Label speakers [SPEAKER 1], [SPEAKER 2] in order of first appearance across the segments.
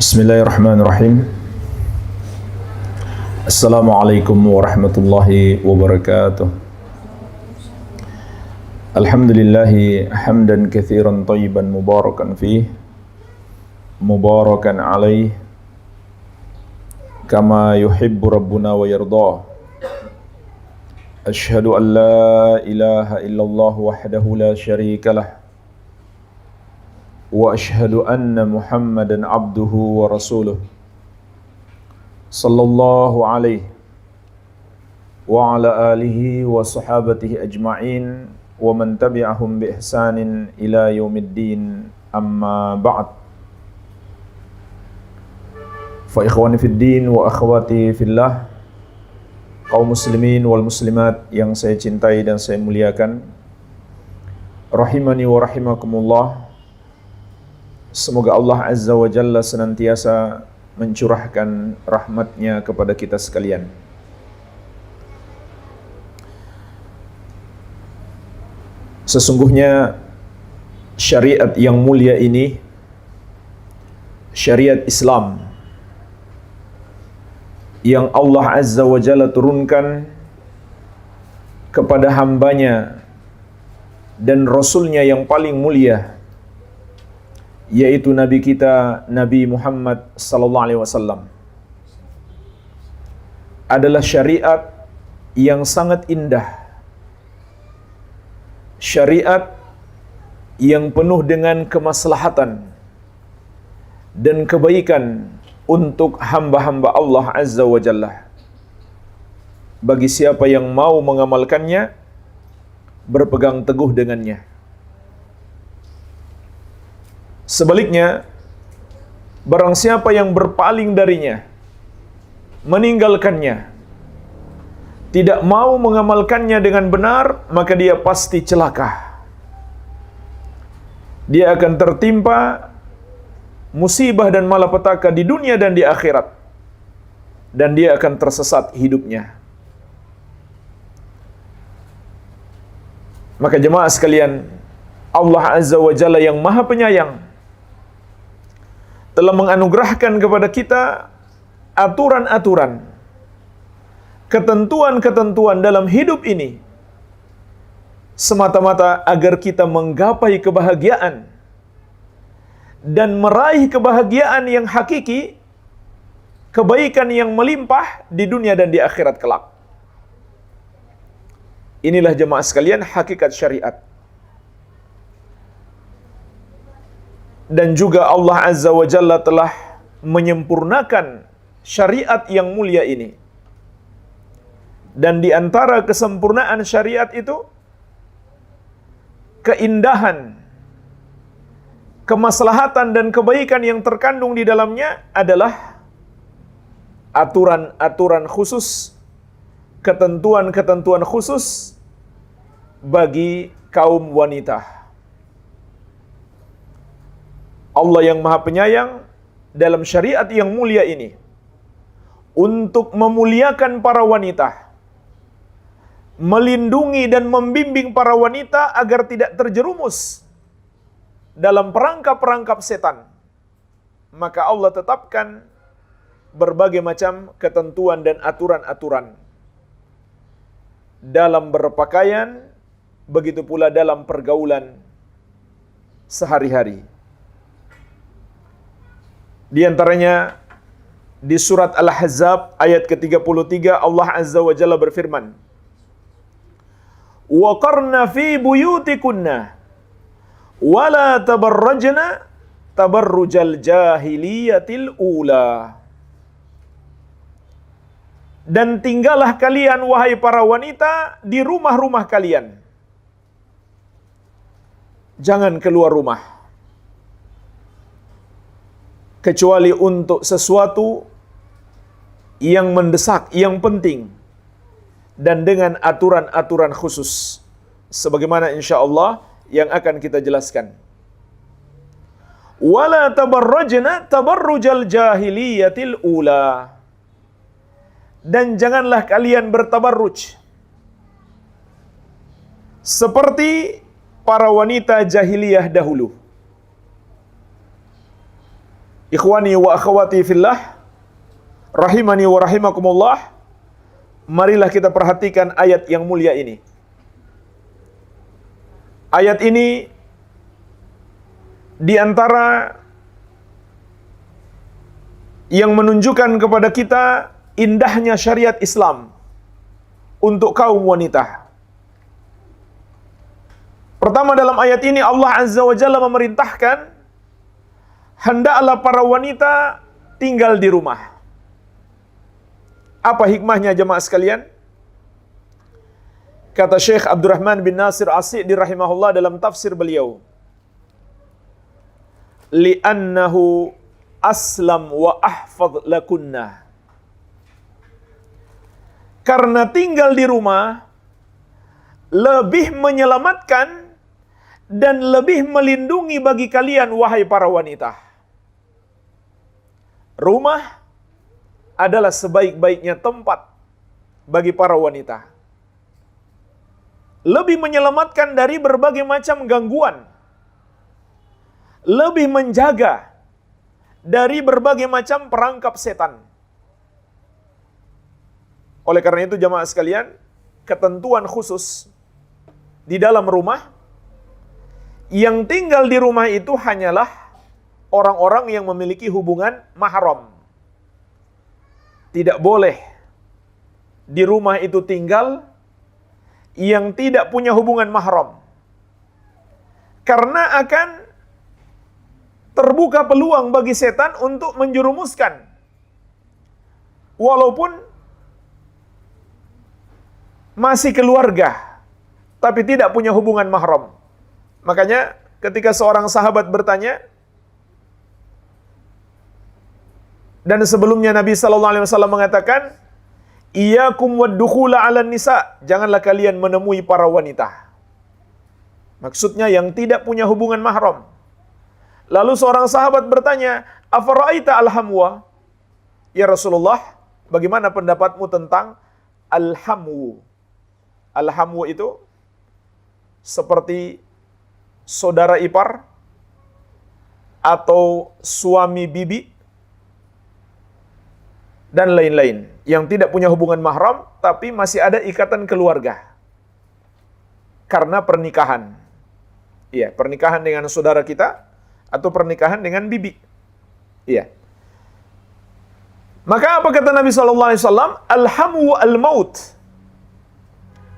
[SPEAKER 1] Bismillahirrahmanirrahim. Assalamualaikum warahmatullahi wabarakatuh. Alhamdulillahi hamdan katsiran thayyiban mubarakan fih, mubarakan alaih, kama yuhibbu rabbuna wa yardah. Ashhadu an la ilaha illallah wahdahu la syarika lah, wa ashhadu anna Muhammadan abduhu wa rasuluh sallallahu alaihi wa ala alihi wa sahabatihi ajma'in wa man tabi'ahum bi ihsanin ila yaumiddin, amma ba'd. Fa ikhwani fid din wa akhwati fillah, kaum muslimin wal muslimat yang saya cintai dan saya muliakan, rahimani wa rahimakumullah. Semoga Allah Azza wa Jalla senantiasa mencurahkan rahmatnya kepada kita sekalian. Sesungguhnya syariat yang mulia ini, syariat Islam yang Allah Azza wa Jalla turunkan kepada hambanya dan Rasulnya yang paling mulia, yaitu Nabi kita Nabi Muhammad sallallahu alaihi wasallam, adalah syariat yang sangat indah, syariat yang penuh dengan kemaslahatan dan kebaikan untuk hamba-hamba Allah Azza wa Jalla. Bagi siapa yang mau mengamalkannya, berpegang teguh dengannya. Sebaliknya, barang siapa yang berpaling darinya, meninggalkannya, tidak mau mengamalkannya dengan benar, maka dia pasti celaka. Dia akan tertimpa musibah dan malapetaka di dunia dan di akhirat, dan dia akan tersesat hidupnya. Maka jemaah sekalian, Allah Azza wa Jalla yang Maha Penyayang telah menganugerahkan kepada kita aturan-aturan, ketentuan-ketentuan dalam hidup ini, semata-mata agar kita menggapai kebahagiaan dan meraih kebahagiaan yang hakiki, kebaikan yang melimpah di dunia dan di akhirat kelak. Inilah jemaah sekalian hakikat syariat. Dan juga Allah Azza wa Jalla telah menyempurnakan syariat yang mulia ini. Dan di antara kesempurnaan syariat itu, keindahan, kemaslahatan dan kebaikan yang terkandung di dalamnya adalah aturan-aturan khusus, ketentuan-ketentuan khusus bagi kaum wanita. Allah yang Maha Penyayang dalam syariat yang mulia ini, untuk memuliakan para wanita, melindungi dan membimbing para wanita agar tidak terjerumus dalam perangkap-perangkap setan, maka Allah tetapkan berbagai macam ketentuan dan aturan-aturan dalam berpakaian, begitu pula dalam pergaulan sehari-hari. Di antaranya di surat Al-Ahzab ayat ke-33, Allah Azza wa Jalla berfirman, "Wa qarna fi buyutikunna wa la tabarrajna tabarrujal jahiliyatil ula." Dan tinggallah kalian wahai para wanita di rumah-rumah kalian. Jangan keluar rumah kecuali untuk sesuatu yang mendesak, yang penting, dan dengan aturan-aturan khusus, sebagaimana insyaallah yang akan kita jelaskan. Wala tabarrajna tabarrujal jahiliyatil ula. Dan janganlah kalian bertabarruj seperti para wanita jahiliyah dahulu. Ikhwani wa akhwati fillah, rahimani wa rahimakumullah. Marilah kita perhatikan ayat yang mulia ini. Ayat ini di antara yang menunjukkan kepada kita indahnya syariat Islam untuk kaum wanita. Pertama, dalam ayat ini Allah Azza wa Jalla memerintahkan hendaklah para wanita tinggal di rumah. Apa hikmahnya jemaah sekalian? Kata Syekh Abdurrahman bin Nasir As-Sa'di rahimahullah dalam tafsir beliau, li'annahu aslam wa ahfadh lakunna. Karena tinggal di rumah lebih menyelamatkan dan lebih melindungi bagi kalian, wahai para wanita. Rumah adalah sebaik-baiknya tempat bagi para wanita. Lebih menyelamatkan dari berbagai macam gangguan. Lebih menjaga dari berbagai macam perangkap setan. Oleh karena itu jamaah sekalian, ketentuan khusus di dalam rumah, yang tinggal di rumah itu hanyalah orang-orang yang memiliki hubungan mahram. Tidak boleh di rumah itu tinggal yang tidak punya hubungan mahram. Karena akan terbuka peluang bagi setan untuk menjerumuskan. Walaupun masih keluarga, tapi tidak punya hubungan mahram. Makanya ketika seorang sahabat bertanya, dan sebelumnya Nabi SAW mengatakan, iyyakum wad-dukhula 'alan nisa, janganlah kalian menemui para wanita. Maksudnya yang tidak punya hubungan mahram. Lalu seorang sahabat bertanya, afara'aita al-hamwa? Ya Rasulullah, bagaimana pendapatmu tentang al-hamwu? Al-hamwu itu seperti saudara ipar atau suami bibi dan lain-lain yang tidak punya hubungan mahram tapi masih ada ikatan keluarga karena pernikahan. Iya, pernikahan dengan saudara kita atau pernikahan dengan bibi. Iya. Maka apa kata Nabi SAW? Alhamu al-maut.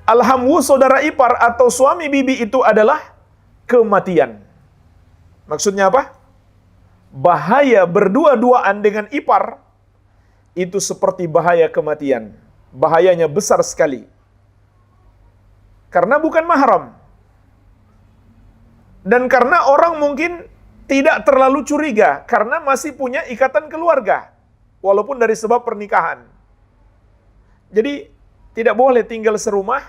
[SPEAKER 1] Alhamu saudara ipar atau suami bibi itu adalah kematian. Maksudnya apa? Bahaya berdua-duaan dengan ipar itu seperti bahaya kematian. Bahayanya besar sekali. Karena bukan mahram. Dan karena orang mungkin tidak terlalu curiga karena masih punya ikatan keluarga walaupun dari sebab pernikahan. Jadi tidak boleh tinggal serumah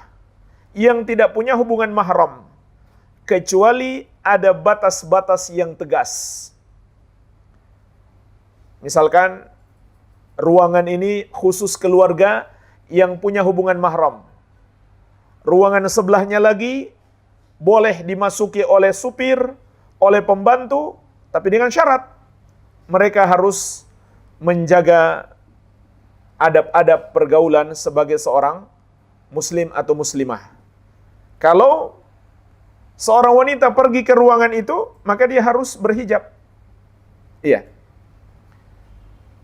[SPEAKER 1] yang tidak punya hubungan mahram kecuali ada batas-batas yang tegas. Misalkan ruangan ini khusus keluarga yang punya hubungan mahram. Ruangan sebelahnya lagi boleh dimasuki oleh supir, oleh pembantu, tapi dengan syarat mereka harus menjaga adab-adab pergaulan sebagai seorang muslim atau muslimah. Kalau seorang wanita pergi ke ruangan itu, maka dia harus berhijab. Iya.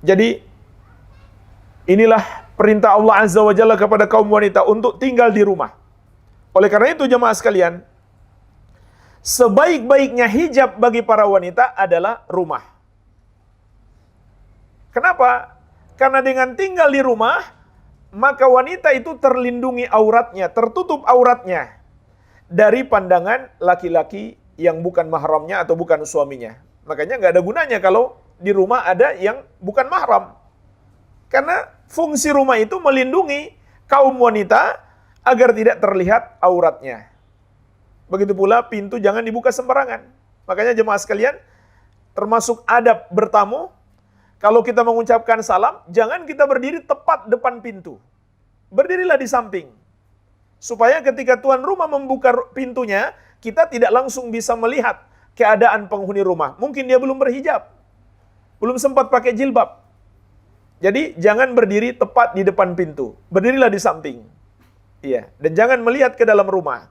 [SPEAKER 1] Jadi inilah perintah Allah Azza wa Jalla kepada kaum wanita untuk tinggal di rumah. Oleh karena itu jemaah sekalian, sebaik-baiknya hijab bagi para wanita adalah rumah. Kenapa? Karena dengan tinggal di rumah, maka wanita itu terlindungi auratnya, tertutup auratnya dari pandangan laki-laki yang bukan mahramnya atau bukan suaminya. Makanya nggak ada gunanya kalau di rumah ada yang bukan mahram. Karena fungsi rumah itu melindungi kaum wanita agar tidak terlihat auratnya. Begitu pula pintu jangan dibuka sembarangan. Makanya jemaah sekalian, termasuk adab bertamu, kalau kita mengucapkan salam, jangan kita berdiri tepat depan pintu. Berdirilah di samping. Supaya ketika tuan rumah membuka pintunya, kita tidak langsung bisa melihat keadaan penghuni rumah. Mungkin dia belum berhijab. belum sempat pakai jilbab. Jadi jangan berdiri tepat di depan pintu, berdirilah di samping. Iya, dan jangan melihat ke dalam rumah.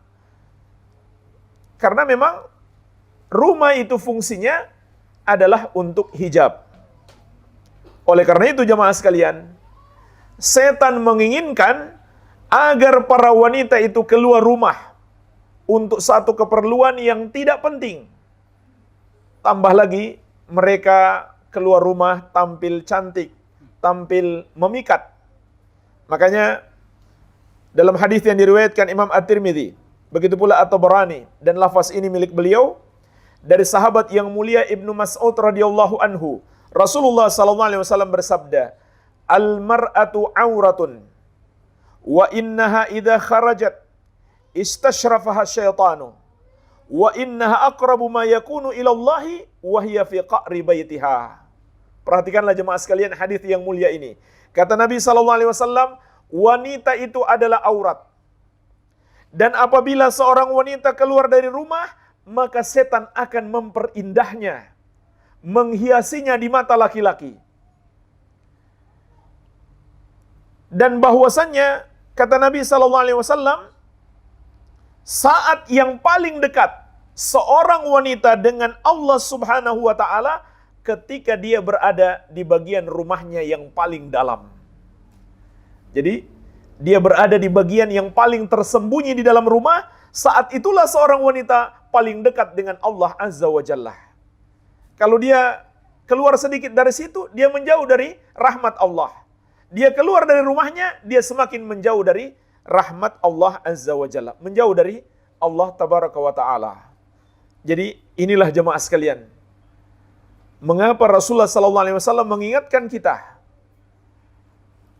[SPEAKER 1] Karena memang rumah itu fungsinya adalah untuk hijab. Oleh karena itu jamaah sekalian, setan menginginkan agar para wanita itu keluar rumah untuk satu keperluan yang tidak penting. Tambah lagi, mereka keluar rumah tampil cantik, tampil memikat. Makanya dalam hadis yang diriwayatkan Imam At-Tirmidzi, begitu pula At-Tabarani, dan lafaz ini milik beliau dari sahabat yang mulia Ibnu Mas'ud radhiyallahu anhu, Rasulullah sallallahu alaihi wasallam bersabda, "Al-mar'atu auratun wa innaha idza kharajat istashrafaha syaitanu wa innaha aqrabu ma yakunu ila Allahi wa hiya fi qa'ri baitiha." Perhatikanlah jemaah sekalian hadis yang mulia ini. Kata Nabi sallallahu alaihi wasallam, wanita itu adalah aurat. Dan apabila seorang wanita keluar dari rumah, maka setan akan memperindahnya, menghiasinya di mata laki-laki. Dan bahwasannya kata Nabi sallallahu alaihi wasallam, saat yang paling dekat seorang wanita dengan Allah Subhanahu wa taala ketika dia berada di bagian rumahnya yang paling dalam. Jadi dia berada di bagian yang paling tersembunyi di dalam rumah, saat itulah seorang wanita paling dekat dengan Allah Azza wa Jalla. Kalau dia keluar sedikit dari situ, dia menjauh dari rahmat Allah. Dia keluar dari rumahnya, dia semakin menjauh dari rahmat Allah Azza wa Jalla, menjauh dari Allah Tabaraka wa Ta'ala. Jadi inilah jemaah sekalian, mengapa Rasulullah sallallahu alaihi wasallam mengingatkan kita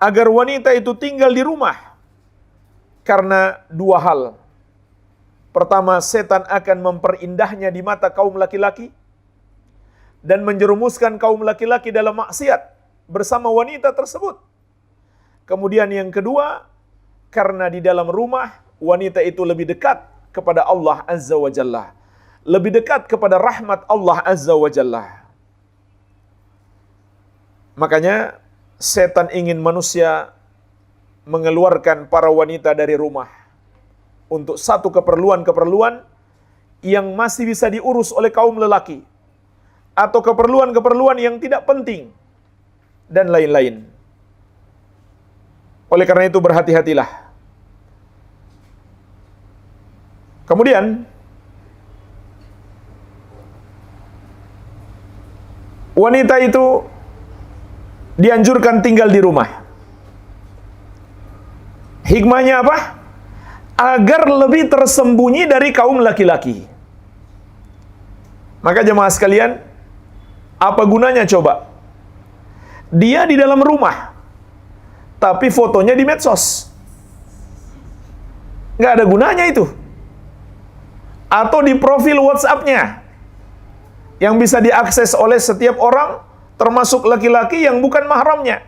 [SPEAKER 1] agar wanita itu tinggal di rumah, karena dua hal. Pertama, setan akan memperindahnya di mata kaum laki-laki dan menjerumuskan kaum laki-laki dalam maksiat bersama wanita tersebut. Kemudian yang kedua, karena di dalam rumah wanita itu lebih dekat kepada Allah Azza wa Jalla, lebih dekat kepada rahmat Allah Azza wa Jalla. Makanya setan ingin manusia mengeluarkan para wanita dari rumah untuk satu keperluan-keperluan yang masih bisa diurus oleh kaum lelaki, atau keperluan-keperluan yang tidak penting, dan lain-lain. Oleh karena itu berhati-hatilah. Kemudian wanita itu dianjurkan tinggal di rumah. Hikmahnya apa? Agar lebih tersembunyi dari kaum laki-laki. Maka jemaah sekalian, apa gunanya coba? Dia di dalam rumah, tapi fotonya di medsos. Nggak ada gunanya itu. Atau di profil WhatsApp-nya, yang bisa diakses oleh setiap orang, termasuk laki-laki yang bukan mahramnya.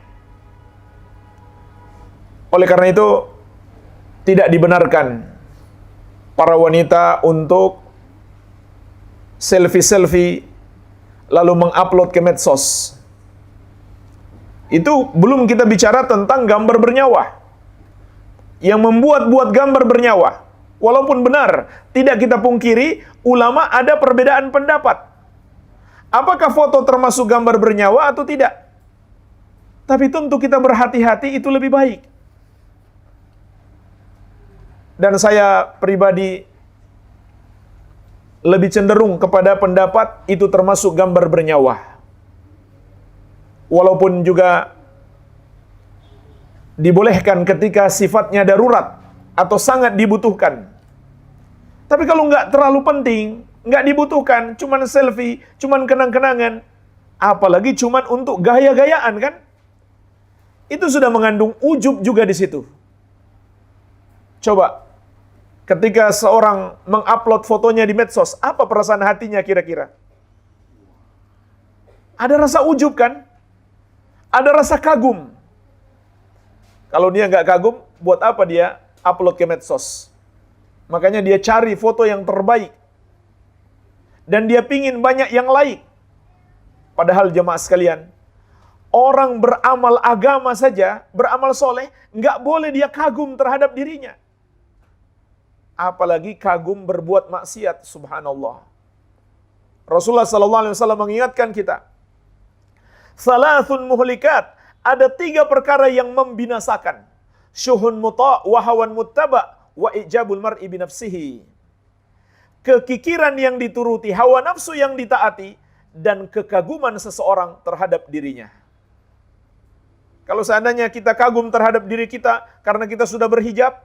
[SPEAKER 1] Oleh karena itu, tidak dibenarkan para wanita untuk selfie-selfie lalu mengupload ke medsos. Itu belum kita bicara tentang gambar bernyawa, yang membuat-buat gambar bernyawa. Walaupun benar, tidak kita pungkiri, ulama ada perbedaan pendapat. Apakah foto termasuk gambar bernyawa atau tidak? Tapi tentu kita berhati-hati, itu lebih baik. Dan saya pribadi lebih cenderung kepada pendapat itu termasuk gambar bernyawa. Walaupun juga dibolehkan ketika sifatnya darurat atau sangat dibutuhkan. Tapi kalau nggak terlalu penting, nggak dibutuhkan, cuman selfie, cuman kenang-kenangan, apalagi cuman untuk gaya-gayaan kan? Itu sudah mengandung ujub juga di situ. Coba, ketika seorang mengupload fotonya di medsos, apa perasaan hatinya kira-kira? Ada rasa ujub kan? Ada rasa kagum. Kalau dia nggak kagum, buat apa dia upload ke medsos? Makanya dia cari foto yang terbaik. Dan dia pingin banyak yang like. Padahal jemaah sekalian, orang beramal agama saja, beramal soleh, nggak boleh dia kagum terhadap dirinya. Apalagi kagum berbuat maksiat, subhanallah. Rasulullah SAW mengingatkan kita, salasun muhlikat, ada 3 perkara yang membinasakan. Syuhun muta' wa hawan muttaba' wa ijabul mar'i binafsihi. Kekikiran yang dituruti, hawa nafsu yang ditaati, dan kekaguman seseorang terhadap dirinya. Kalau seandainya kita kagum terhadap diri kita karena kita sudah berhijab,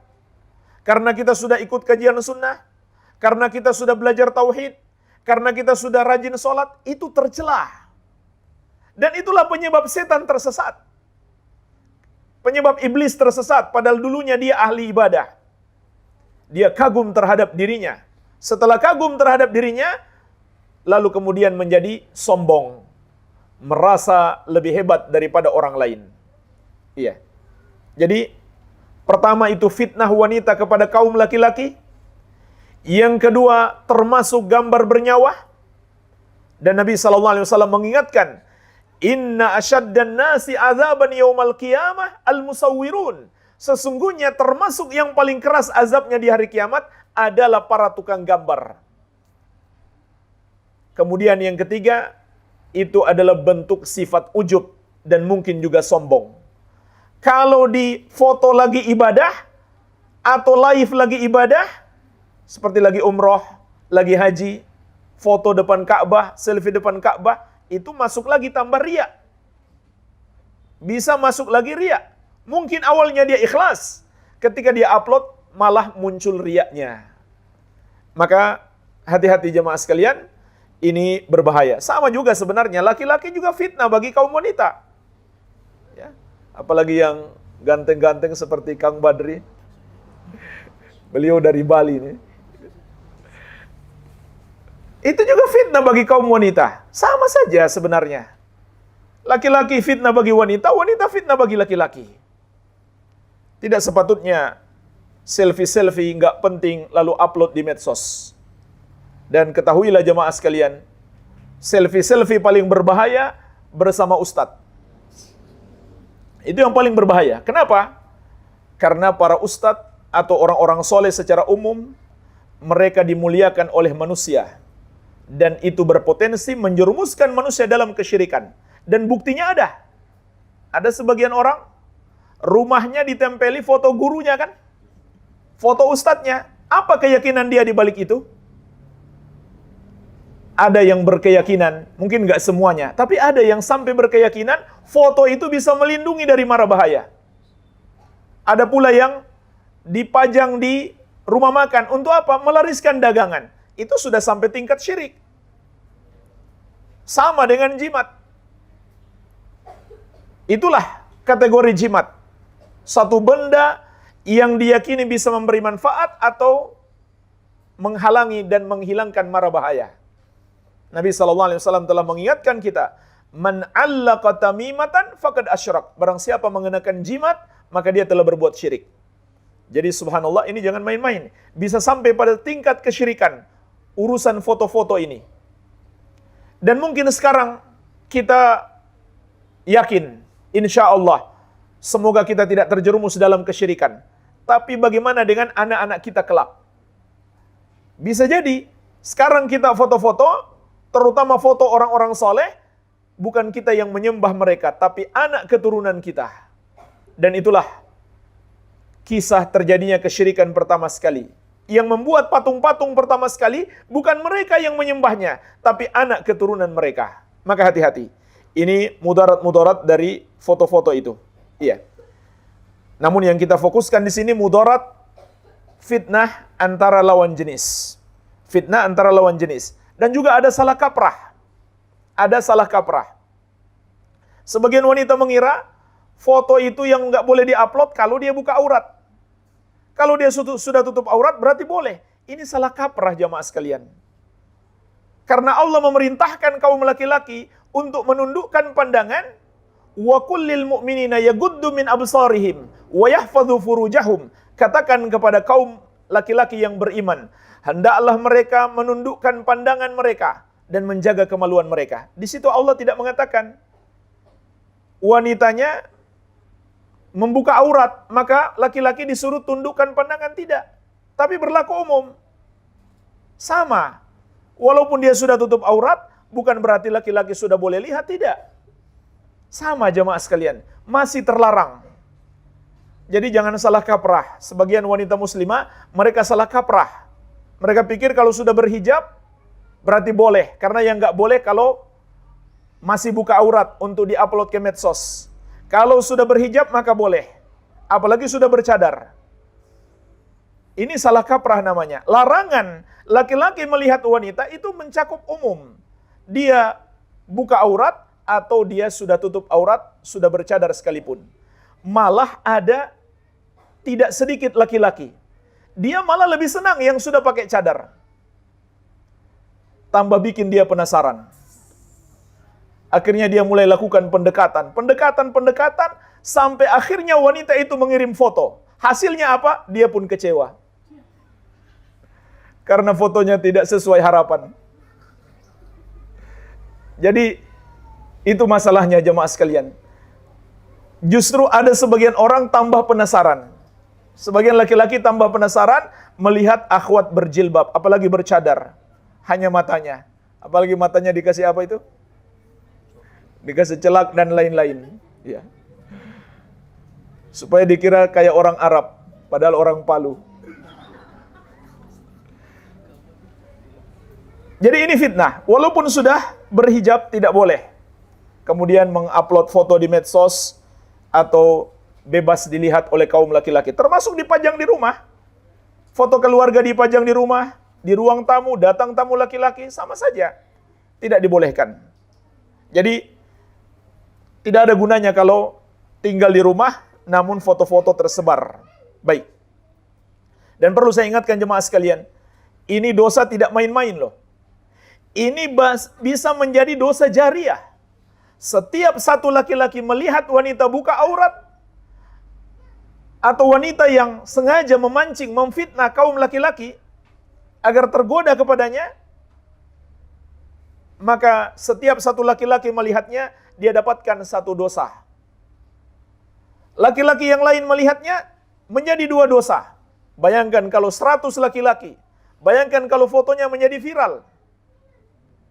[SPEAKER 1] karena kita sudah ikut kajian sunnah, karena kita sudah belajar tauhid, karena kita sudah rajin sholat, itu tercelah. Dan itulah penyebab setan tersesat. Penyebab iblis tersesat, padahal dulunya dia ahli ibadah. Dia kagum terhadap dirinya. Setelah kagum terhadap dirinya, lalu kemudian menjadi sombong. Merasa lebih hebat daripada orang lain. Iya. Jadi, pertama itu fitnah wanita kepada kaum laki-laki. Yang kedua, termasuk gambar bernyawa. Dan Nabi SAW mengingatkan, inna asyaddan nasi azaban yaumal qiyamah al-musawwirun. Sesungguhnya termasuk yang paling keras azabnya di hari kiamat adalah para tukang gambar. Kemudian yang ketiga, itu adalah bentuk sifat ujub dan mungkin juga sombong. Kalau di foto lagi ibadah, atau live lagi ibadah, seperti lagi umroh, lagi haji, foto depan Ka'bah, selfie depan Ka'bah, itu masuk lagi tambah riya. Bisa masuk lagi riya. Mungkin awalnya dia ikhlas, ketika dia upload malah muncul riyanya. Maka hati-hati jemaah sekalian, ini berbahaya. Sama juga sebenarnya laki-laki juga fitnah bagi kaum wanita. Ya, apalagi yang ganteng-ganteng seperti Kang Badri. Beliau dari Bali nih. Itu juga fitnah bagi kaum wanita. Sama saja sebenarnya. Laki-laki fitnah bagi wanita, wanita fitnah bagi laki-laki. Tidak sepatutnya selfie-selfie nggak penting lalu upload di medsos. Dan ketahuilah jemaah sekalian, selfie-selfie paling berbahaya bersama ustadz. Itu yang paling berbahaya. Kenapa? Karena para ustadz atau orang-orang soleh secara umum, mereka dimuliakan oleh manusia. Dan itu berpotensi menjerumuskan manusia dalam kesyirikan. Dan buktinya ada. Ada sebagian orang, rumahnya ditempeli foto gurunya kan? Foto ustadznya. Apa keyakinan dia di balik itu? Ada yang berkeyakinan, mungkin nggak semuanya, tapi ada yang sampai berkeyakinan, foto itu bisa melindungi dari mara bahaya. Ada pula yang dipajang di rumah makan, untuk apa? Melariskan dagangan. Itu sudah sampai tingkat syirik. Sama dengan jimat. Itulah kategori jimat. Satu benda yang diyakini bisa memberi manfaat atau menghalangi dan menghilangkan mara bahaya. Nabi SAW telah mengingatkan kita, man 'allaqa tamimatan faqad asyrak. Barang siapa mengenakan jimat, maka dia telah berbuat syirik. Jadi subhanallah, ini jangan main-main. Bisa sampai pada tingkat kesyirikan urusan foto-foto ini. Dan mungkin sekarang kita yakin, insya Allah, semoga kita tidak terjerumus dalam kesyirikan. Tapi bagaimana dengan anak-anak kita kelak? Bisa jadi, sekarang kita foto-foto, terutama foto orang-orang soleh, bukan kita yang menyembah mereka, tapi anak keturunan kita. Dan itulah kisah terjadinya kesyirikan pertama sekali. Yang membuat patung-patung pertama sekali, bukan mereka yang menyembahnya, tapi anak keturunan mereka. Maka hati-hati. Ini mudarat-mudarat dari foto-foto itu. Iya. Namun yang kita fokuskan di sini mudarat fitnah antara lawan jenis. Fitnah antara lawan jenis. Dan juga ada salah kaprah. Ada salah kaprah. Sebagian wanita mengira foto itu yang nggak boleh diupload kalau dia buka aurat. Kalau dia sudah tutup aurat berarti boleh. Ini salah kaprah jamaah sekalian. Karena Allah memerintahkan kaum laki-laki untuk menundukkan pandangan, wa kullil mu'minina yaghuddu min absarihim wa yahfadhu furujahum. Katakan kepada kaum laki-laki yang beriman, hendaklah mereka menundukkan pandangan mereka dan menjaga kemaluan mereka. Di situ Allah tidak mengatakan wanitanya membuka aurat, maka laki-laki disuruh tundukkan pandangan, tidak. Tapi berlaku umum. Sama. Walaupun dia sudah tutup aurat, bukan berarti laki-laki sudah boleh lihat, tidak. Sama jamaah sekalian, masih terlarang. Jadi jangan salah kaprah. Sebagian wanita muslimah, mereka salah kaprah. Mereka pikir kalau sudah berhijab, berarti boleh. Karena yang nggak boleh kalau masih buka aurat untuk diupload ke medsos. Kalau sudah berhijab maka boleh. Apalagi sudah bercadar. Ini salah kaprah namanya. Larangan laki-laki melihat wanita itu mencakup umum. Dia buka aurat atau dia sudah tutup aurat, sudah bercadar sekalipun. Malah ada tidak sedikit laki-laki. Dia malah lebih senang yang sudah pakai cadar. Tambah bikin dia penasaran. Akhirnya dia mulai lakukan pendekatan, sampai akhirnya wanita itu mengirim foto. Hasilnya apa? Dia pun kecewa. Karena fotonya tidak sesuai harapan. Jadi, itu masalahnya jemaah sekalian. Justru ada sebagian orang tambah penasaran. Sebagian laki-laki tambah penasaran melihat akhwat berjilbab, apalagi bercadar. Hanya matanya. Apalagi matanya dikasih apa itu? Dikasih celak dan lain-lain, ya. Supaya dikira kayak orang Arab, padahal orang Palu. Jadi ini fitnah. Walaupun sudah berhijab tidak boleh. Kemudian mengupload foto di medsos atau bebas dilihat oleh kaum laki-laki. Termasuk dipajang di rumah. Foto keluarga dipajang di rumah, di ruang tamu, datang tamu laki-laki, sama saja. Tidak dibolehkan. Jadi tidak ada gunanya kalau tinggal di rumah, namun foto-foto tersebar. Baik. Dan perlu saya ingatkan jemaah sekalian, ini dosa tidak main-main loh. Ini bisa menjadi dosa jariah. Setiap satu laki-laki melihat wanita buka aurat, atau wanita yang sengaja memancing, memfitnah kaum laki-laki, agar tergoda kepadanya, maka setiap satu laki-laki melihatnya, dia dapatkan satu dosa. Laki-laki yang lain melihatnya menjadi 2 dosa. Bayangkan kalau 100 laki-laki. Bayangkan kalau fotonya menjadi viral.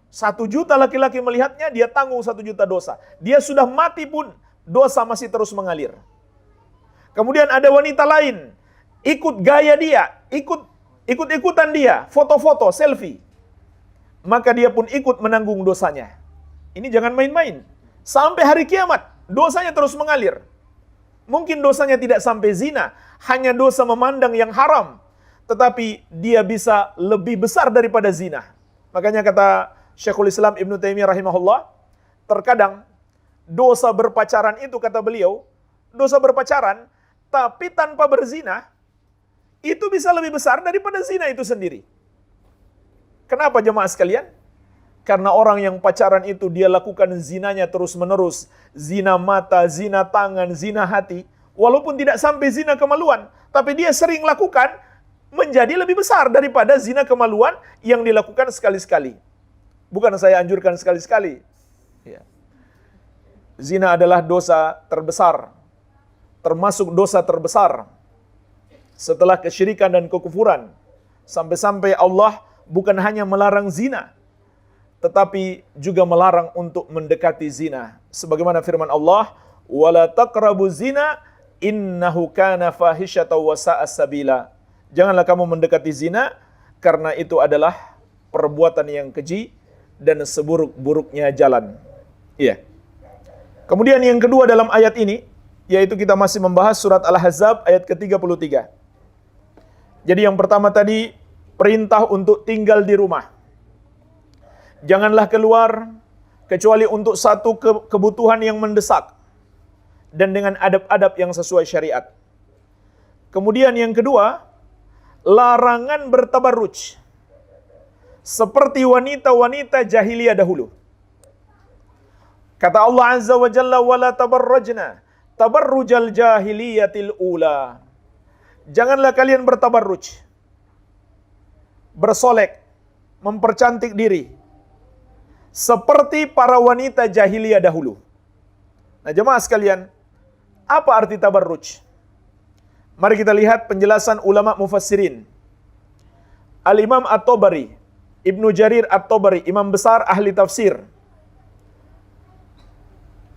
[SPEAKER 1] 1 juta laki-laki melihatnya, dia tanggung 1 juta dosa. Dia sudah mati pun, dosa masih terus mengalir. Kemudian ada wanita lain, ikut gaya dia, ikut-ikutan dia, foto-foto, selfie. Maka dia pun ikut menanggung dosanya. Ini jangan main-main. Sampai hari kiamat, dosanya terus mengalir. Mungkin dosanya tidak sampai zina, hanya dosa memandang yang haram. Tetapi dia bisa lebih besar daripada zina. Makanya kata Syekhul Islam Ibnu Taimiyah rahimahullah, terkadang dosa berpacaran itu, kata beliau, dosa berpacaran, tapi tanpa berzina, itu bisa lebih besar daripada zina itu sendiri. Kenapa jemaah sekalian? Karena orang yang pacaran itu dia lakukan zinanya terus-menerus. Zina mata, zina tangan, zina hati. Walaupun tidak sampai zina kemaluan, tapi dia sering lakukan menjadi lebih besar daripada zina kemaluan yang dilakukan sekali-sekali. Bukan saya anjurkan sekali-sekali. Ya. Zina adalah dosa terbesar. Termasuk dosa terbesar setelah kesyirikan dan kekufuran. Sampai-sampai Allah bukan hanya melarang zina, tetapi juga melarang untuk mendekati zina. Sebagaimana firman Allah, "Wala taqrabu zina innahu kana fahisyatan wa sa'a sabila." Janganlah kamu mendekati zina, karena itu adalah perbuatan yang keji dan seburuk-buruknya jalan. Iya. Kemudian yang kedua dalam ayat ini, yaitu kita masih membahas surat Al-Ahzab ayat ke-33. Jadi yang pertama tadi, perintah untuk tinggal di rumah. Janganlah keluar kecuali untuk satu kebutuhan yang mendesak dan dengan adab-adab yang sesuai syariat. Kemudian yang kedua, larangan bertabarruj seperti wanita-wanita jahiliyah dahulu. Kata Allah Azza wa Jalla, "Wala tabarrajna tabarrujal jahiliyatil ula." Janganlah kalian bertabarruj, bersolek, mempercantik diri seperti para wanita jahiliyah dahulu. Nah, jemaah sekalian, apa arti tabarruj? Mari kita lihat penjelasan ulama mufassirin. Al-Imam At-Tabari, Ibnu Jarir At-Tabari, imam besar ahli tafsir,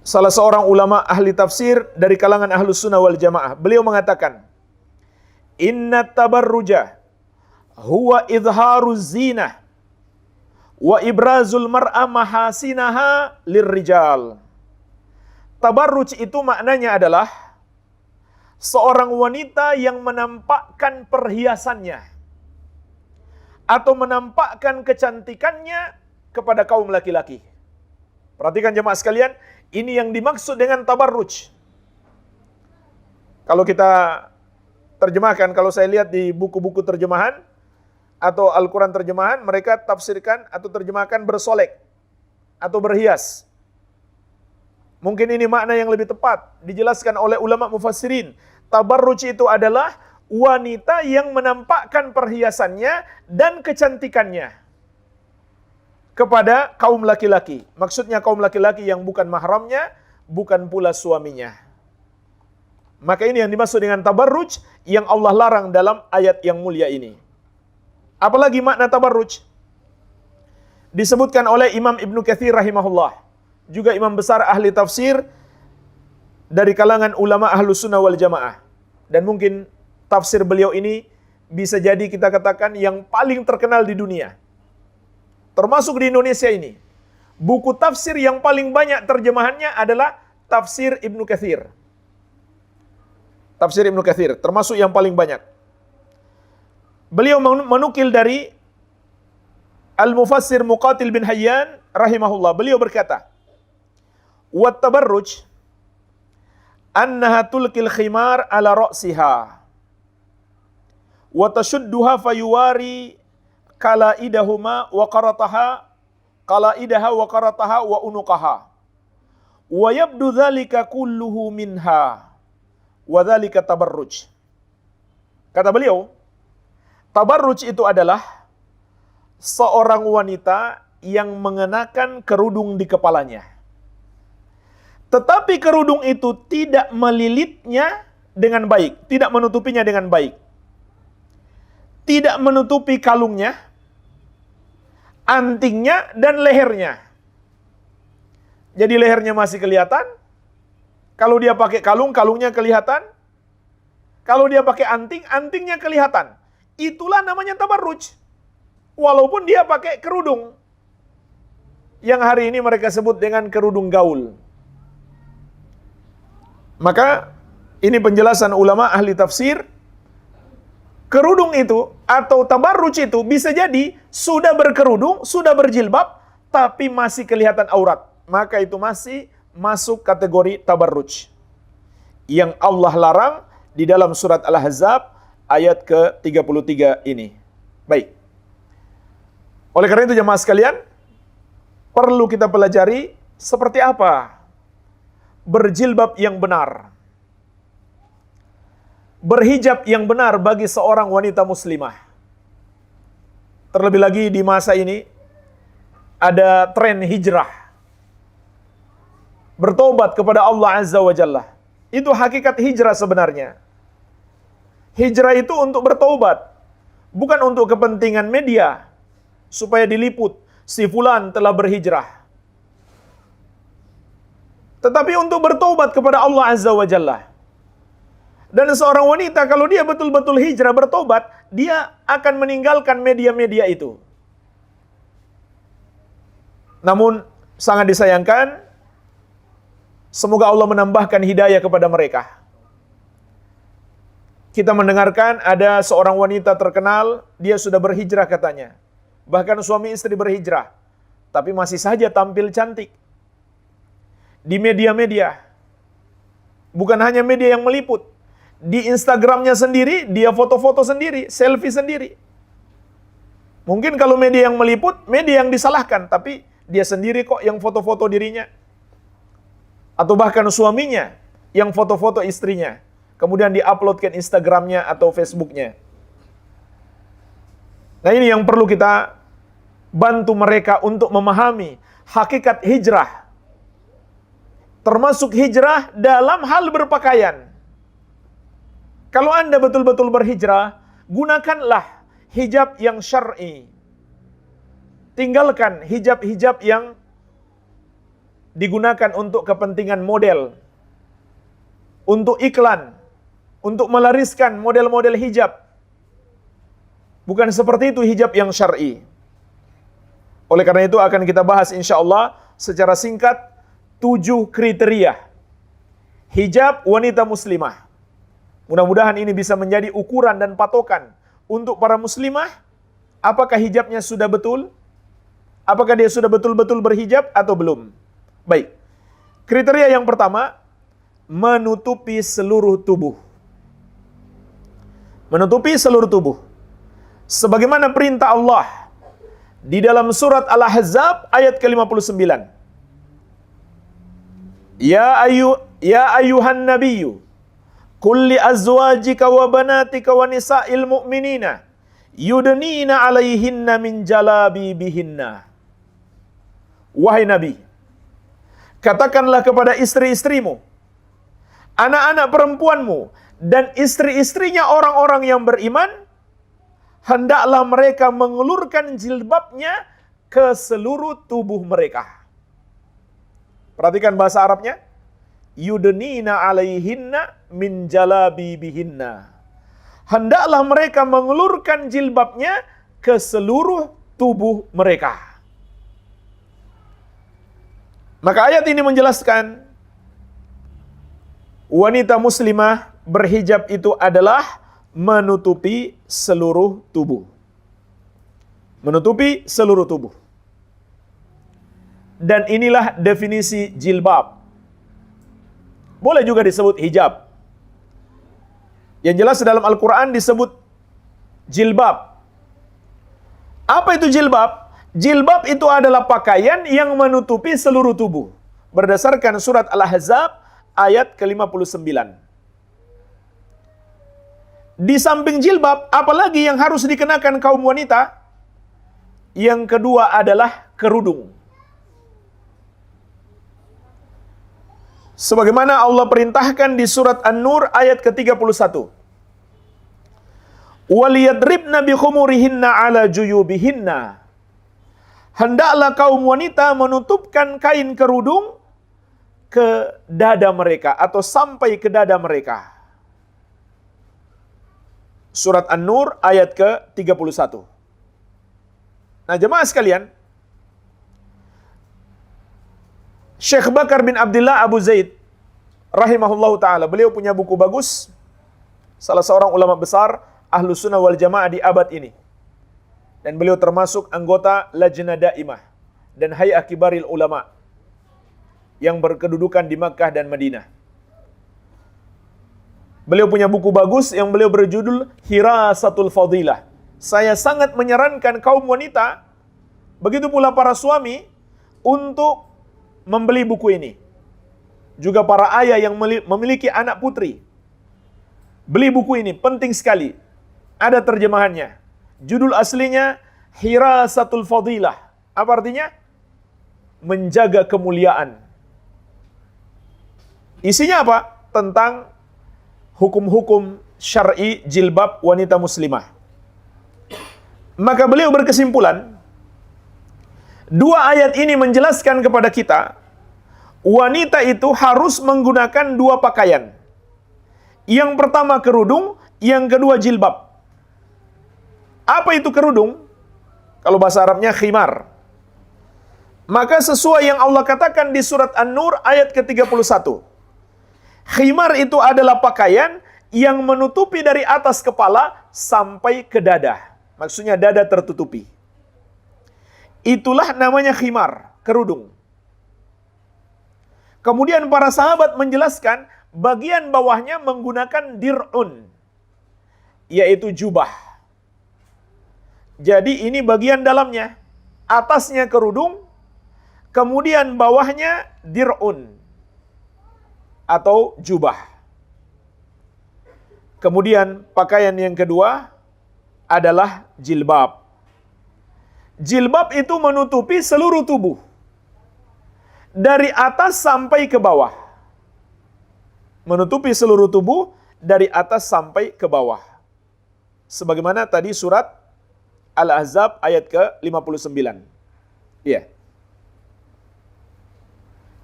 [SPEAKER 1] salah seorang ulama ahli tafsir dari kalangan Ahlus Sunnah wal Jamaah. Beliau mengatakan, "Inna tabarruja huwa idharuz zinah wa ibrazul mar'a mahasinaha lirrijal." Tabarruj itu maknanya adalah seorang wanita yang menampakkan perhiasannya atau menampakkan kecantikannya kepada kaum laki-laki. Perhatikan jemaah sekalian, ini yang dimaksud dengan tabarruj. Kalau kita terjemahkan, kalau saya lihat di buku-buku terjemahan atau Al-Quran terjemahan, mereka tafsirkan atau terjemahkan bersolek atau berhias. Mungkin ini makna yang lebih tepat, dijelaskan oleh ulama mufassirin. Tabarruj itu adalah wanita yang menampakkan perhiasannya dan kecantikannya kepada kaum laki-laki. Maksudnya kaum laki-laki yang bukan mahramnya, bukan pula suaminya. Maka ini yang dimaksud dengan tabarruj yang Allah larang dalam ayat yang mulia ini. Apalagi makna tabarruj? Disebutkan oleh Imam Ibnu Katsir rahimahullah, juga imam besar ahli tafsir dari kalangan ulama Ahlus Sunnah wal Jamaah. Dan mungkin tafsir beliau ini bisa jadi kita katakan yang paling terkenal di dunia. Termasuk di Indonesia ini. Buku tafsir yang paling banyak terjemahannya adalah tafsir Ibnu Katsir. Tafsir Ibnu Katsir termasuk yang paling banyak. Beliau menukil dari Al-Mufassir Muqatil bin Hayyan rahimahullah. Beliau berkata, "Wat tabarruj annaha tulqil khimar ala ra'siha wa tashudduha fayuwari kalaidahuma wa qarataha qalaidaha wa qarataha wa unuqaha wa yabdu dzalika kulluhu minha wa dzalika tabarruj." Kata beliau, tabarruj itu adalah seorang wanita yang mengenakan kerudung di kepalanya. Tetapi kerudung itu tidak melilitnya dengan baik, tidak menutupinya dengan baik. Tidak menutupi kalungnya, antingnya, dan lehernya. Jadi lehernya masih kelihatan. Kalau dia pakai kalung, kalungnya kelihatan. Kalau dia pakai anting, antingnya kelihatan. Itulah namanya tabarruj. Walaupun dia pakai kerudung, yang hari ini mereka sebut dengan kerudung gaul. Maka ini penjelasan ulama ahli tafsir. Kerudung itu atau tabarruj itu bisa jadi sudah berkerudung, sudah berjilbab, tapi masih kelihatan aurat. Maka itu masih masuk kategori tabarruj yang Allah larang di dalam surat Al-Ahzab ayat ke-33 ini. Baik. Oleh karena itu jemaah sekalian, perlu kita pelajari seperti apa berjilbab yang benar, berhijab yang benar bagi seorang wanita muslimah. Terlebih lagi di masa ini ada tren hijrah, bertobat kepada Allah Azza wa Jalla. Itu hakikat hijrah sebenarnya. Hijrah itu untuk bertobat, bukan untuk kepentingan media supaya diliput si fulan telah berhijrah. Tetapi untuk bertobat kepada Allah Azza wa Jalla. Dan seorang wanita kalau dia betul-betul hijrah bertobat, dia akan meninggalkan media-media itu. Namun sangat disayangkan, semoga Allah menambahkan hidayah kepada mereka. Kita mendengarkan ada seorang wanita terkenal, dia sudah berhijrah katanya. Bahkan suami istri berhijrah, tapi masih saja tampil cantik di media-media. Bukan hanya media yang meliput, di Instagramnya sendiri, dia foto-foto sendiri, selfie sendiri. Mungkin kalau media yang meliput, media yang disalahkan, tapi dia sendiri kok yang foto-foto dirinya. Atau bahkan suaminya yang foto-foto istrinya, kemudian di-upload ke Instagramnya atau Facebooknya. Nah ini yang perlu kita bantu mereka untuk memahami hakikat hijrah. Termasuk hijrah dalam hal berpakaian. Kalau Anda betul-betul berhijrah, gunakanlah hijab yang syar'i. Tinggalkan hijab-hijab yang digunakan untuk kepentingan model, untuk iklan, untuk melariskan model-model hijab. Bukan seperti itu hijab yang syar'i. Oleh karena itu akan kita bahas insyaallah secara singkat 7 kriteria hijab wanita muslimah. Mudah-mudahan ini bisa menjadi ukuran dan patokan untuk para muslimah, apakah hijabnya sudah betul? Apakah dia sudah betul-betul berhijab atau belum? Baik. Kriteria yang pertama, menutupi seluruh tubuh. Menutupi seluruh tubuh. Sebagaimana perintah Allah di dalam surat Al-Ahzab ayat ke-59. Ya ayuhan nabiyyu qul li azwajika wa banatika wa nisa'il mu'minina yudnina 'alaihinna min jalabibihinna. Wahai Nabi, katakanlah kepada istri-istrimu, anak-anak perempuanmu, dan istri-istrinya orang-orang yang beriman, hendaklah mereka mengulurkan jilbabnya ke seluruh tubuh mereka. Perhatikan bahasa Arabnya. Yudnina alaihinna min jalabibihinna. Hendaklah mereka mengulurkan jilbabnya ke seluruh tubuh mereka. Maka ayat ini menjelaskan wanita muslimah berhijab itu adalah menutupi seluruh tubuh. Menutupi seluruh tubuh. Dan inilah definisi jilbab. Boleh juga disebut hijab. Yang jelas dalam Al-Quran disebut jilbab. Apa itu jilbab? Jilbab itu adalah pakaian yang menutupi seluruh tubuh. Berdasarkan surat Al-Ahzab ayat ke-59. Di samping jilbab, apalagi yang harus dikenakan kaum wanita? Yang kedua adalah kerudung. Sebagaimana Allah perintahkan di surat An-Nur ayat ke-31. وَلِيَدْرِبْنَ بِخُمُرِهِنَّ عَلَى جُيُوبِهِنَّ. Hendaklah kaum wanita menutupkan kain kerudung ke dada mereka atau sampai ke dada mereka. Surat An-Nur ayat ke-31. Nah, jemaah sekalian, Syekh Bakar bin Abdullah Abu Zaid rahimahullahu ta'ala, beliau punya buku bagus, salah seorang ulama besar Ahlus Sunnah wal Jamaah di abad ini. Dan beliau termasuk anggota Lajnah Daimah dan Hay'ah Kibaril Ulama yang berkedudukan di Makkah dan Madinah. Beliau punya buku bagus yang beliau berjudul Hirasatul Fadilah. Saya sangat menyarankan kaum wanita, begitu pula para suami, untuk membeli buku ini. Juga para ayah yang memiliki anak putri. Beli buku ini, penting sekali. Ada terjemahannya. Judul aslinya Hirasatul Fadilah. Apa artinya? Menjaga kemuliaan. Isinya apa? Tentang hukum-hukum syar'i jilbab wanita muslimah. Maka beliau berkesimpulan, dua ayat ini menjelaskan kepada kita, wanita itu harus menggunakan dua pakaian. Yang pertama kerudung, yang kedua jilbab. Apa itu kerudung? Kalau bahasa Arabnya khimar. Maka sesuai yang Allah katakan di surat An-Nur ayat ke-31. Khimar itu adalah pakaian yang menutupi dari atas kepala sampai ke dada. Maksudnya dada tertutupi. Itulah namanya khimar, kerudung. Kemudian para sahabat menjelaskan bagian bawahnya menggunakan dir'un, yaitu jubah. Jadi ini bagian dalamnya. Atasnya kerudung, kemudian bawahnya dir'un atau jubah. Kemudian pakaian yang kedua adalah jilbab. Jilbab itu menutupi seluruh tubuh. dari atas sampai ke bawah. Menutupi seluruh tubuh dari atas sampai ke bawah. Sebagaimana tadi surat Al-Ahzab ayat ke-59. Iya.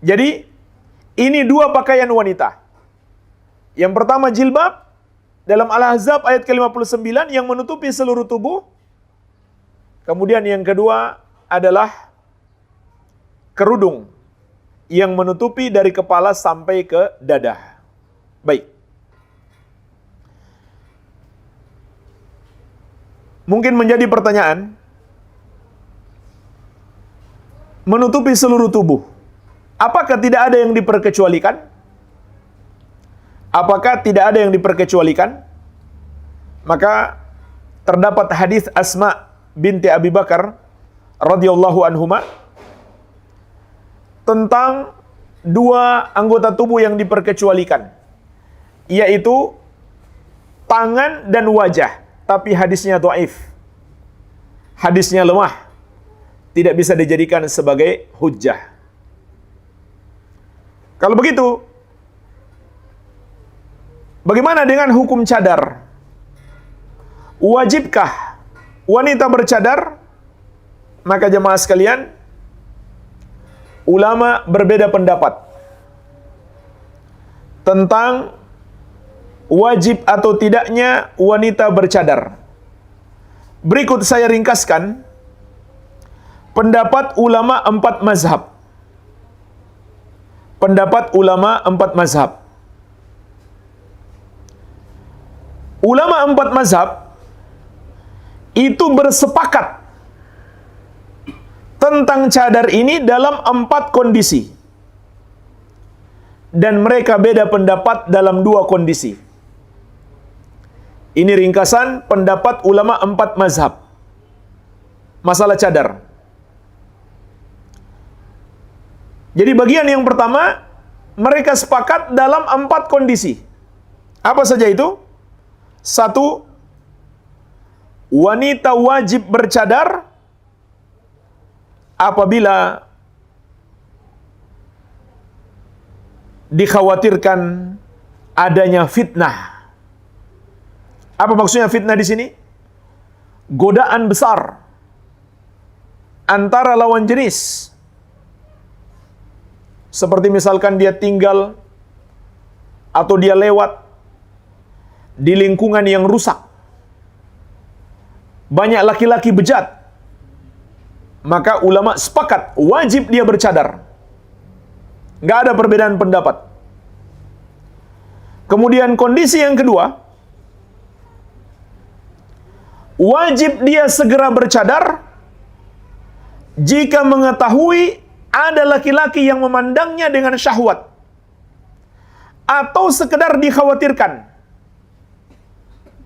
[SPEAKER 1] Jadi, ini dua pakaian wanita. Yang pertama jilbab, dalam Al-Ahzab ayat ke-59 yang menutupi seluruh tubuh. Kemudian yang kedua adalah kerudung yang menutupi dari kepala sampai ke dada. Baik. Mungkin menjadi pertanyaan, menutupi seluruh tubuh, apakah tidak ada yang diperkecualikan? Apakah tidak ada yang diperkecualikan? Maka terdapat hadis Asma binti Abi Bakar radhiyallahu anhuma tentang dua anggota tubuh yang diperkecualikan, yaitu tangan dan wajah. Tapi hadisnya dhaif. Hadisnya lemah. Tidak bisa dijadikan sebagai hujjah. Kalau begitu, bagaimana dengan hukum cadar? Wajibkah wanita bercadar? Maka jemaah sekalian, ulama berbeda pendapat tentang wajib atau tidaknya wanita bercadar. Berikut saya ringkaskan pendapat ulama 4 mazhab. Pendapat ulama 4 mazhab. Ulama 4 mazhab itu bersepakat tentang cadar ini dalam 4 kondisi. Dan mereka beda pendapat dalam 2 kondisi. Ini ringkasan pendapat ulama 4 mazhab. Masalah cadar. Jadi bagian yang pertama, mereka sepakat dalam 4 kondisi. Apa saja itu? 1, wanita wajib bercadar apabila dikhawatirkan adanya fitnah. Apa maksudnya fitnah di sini? Godaan besar antara lawan jenis. Seperti misalkan dia tinggal atau dia lewat di lingkungan yang rusak. Banyak laki-laki bejat. Maka ulama sepakat wajib dia bercadar. Nggak ada perbedaan pendapat. Kemudian kondisi yang kedua, wajib dia segera bercadar jika mengetahui ada laki-laki yang memandangnya dengan syahwat atau sekedar dikhawatirkan.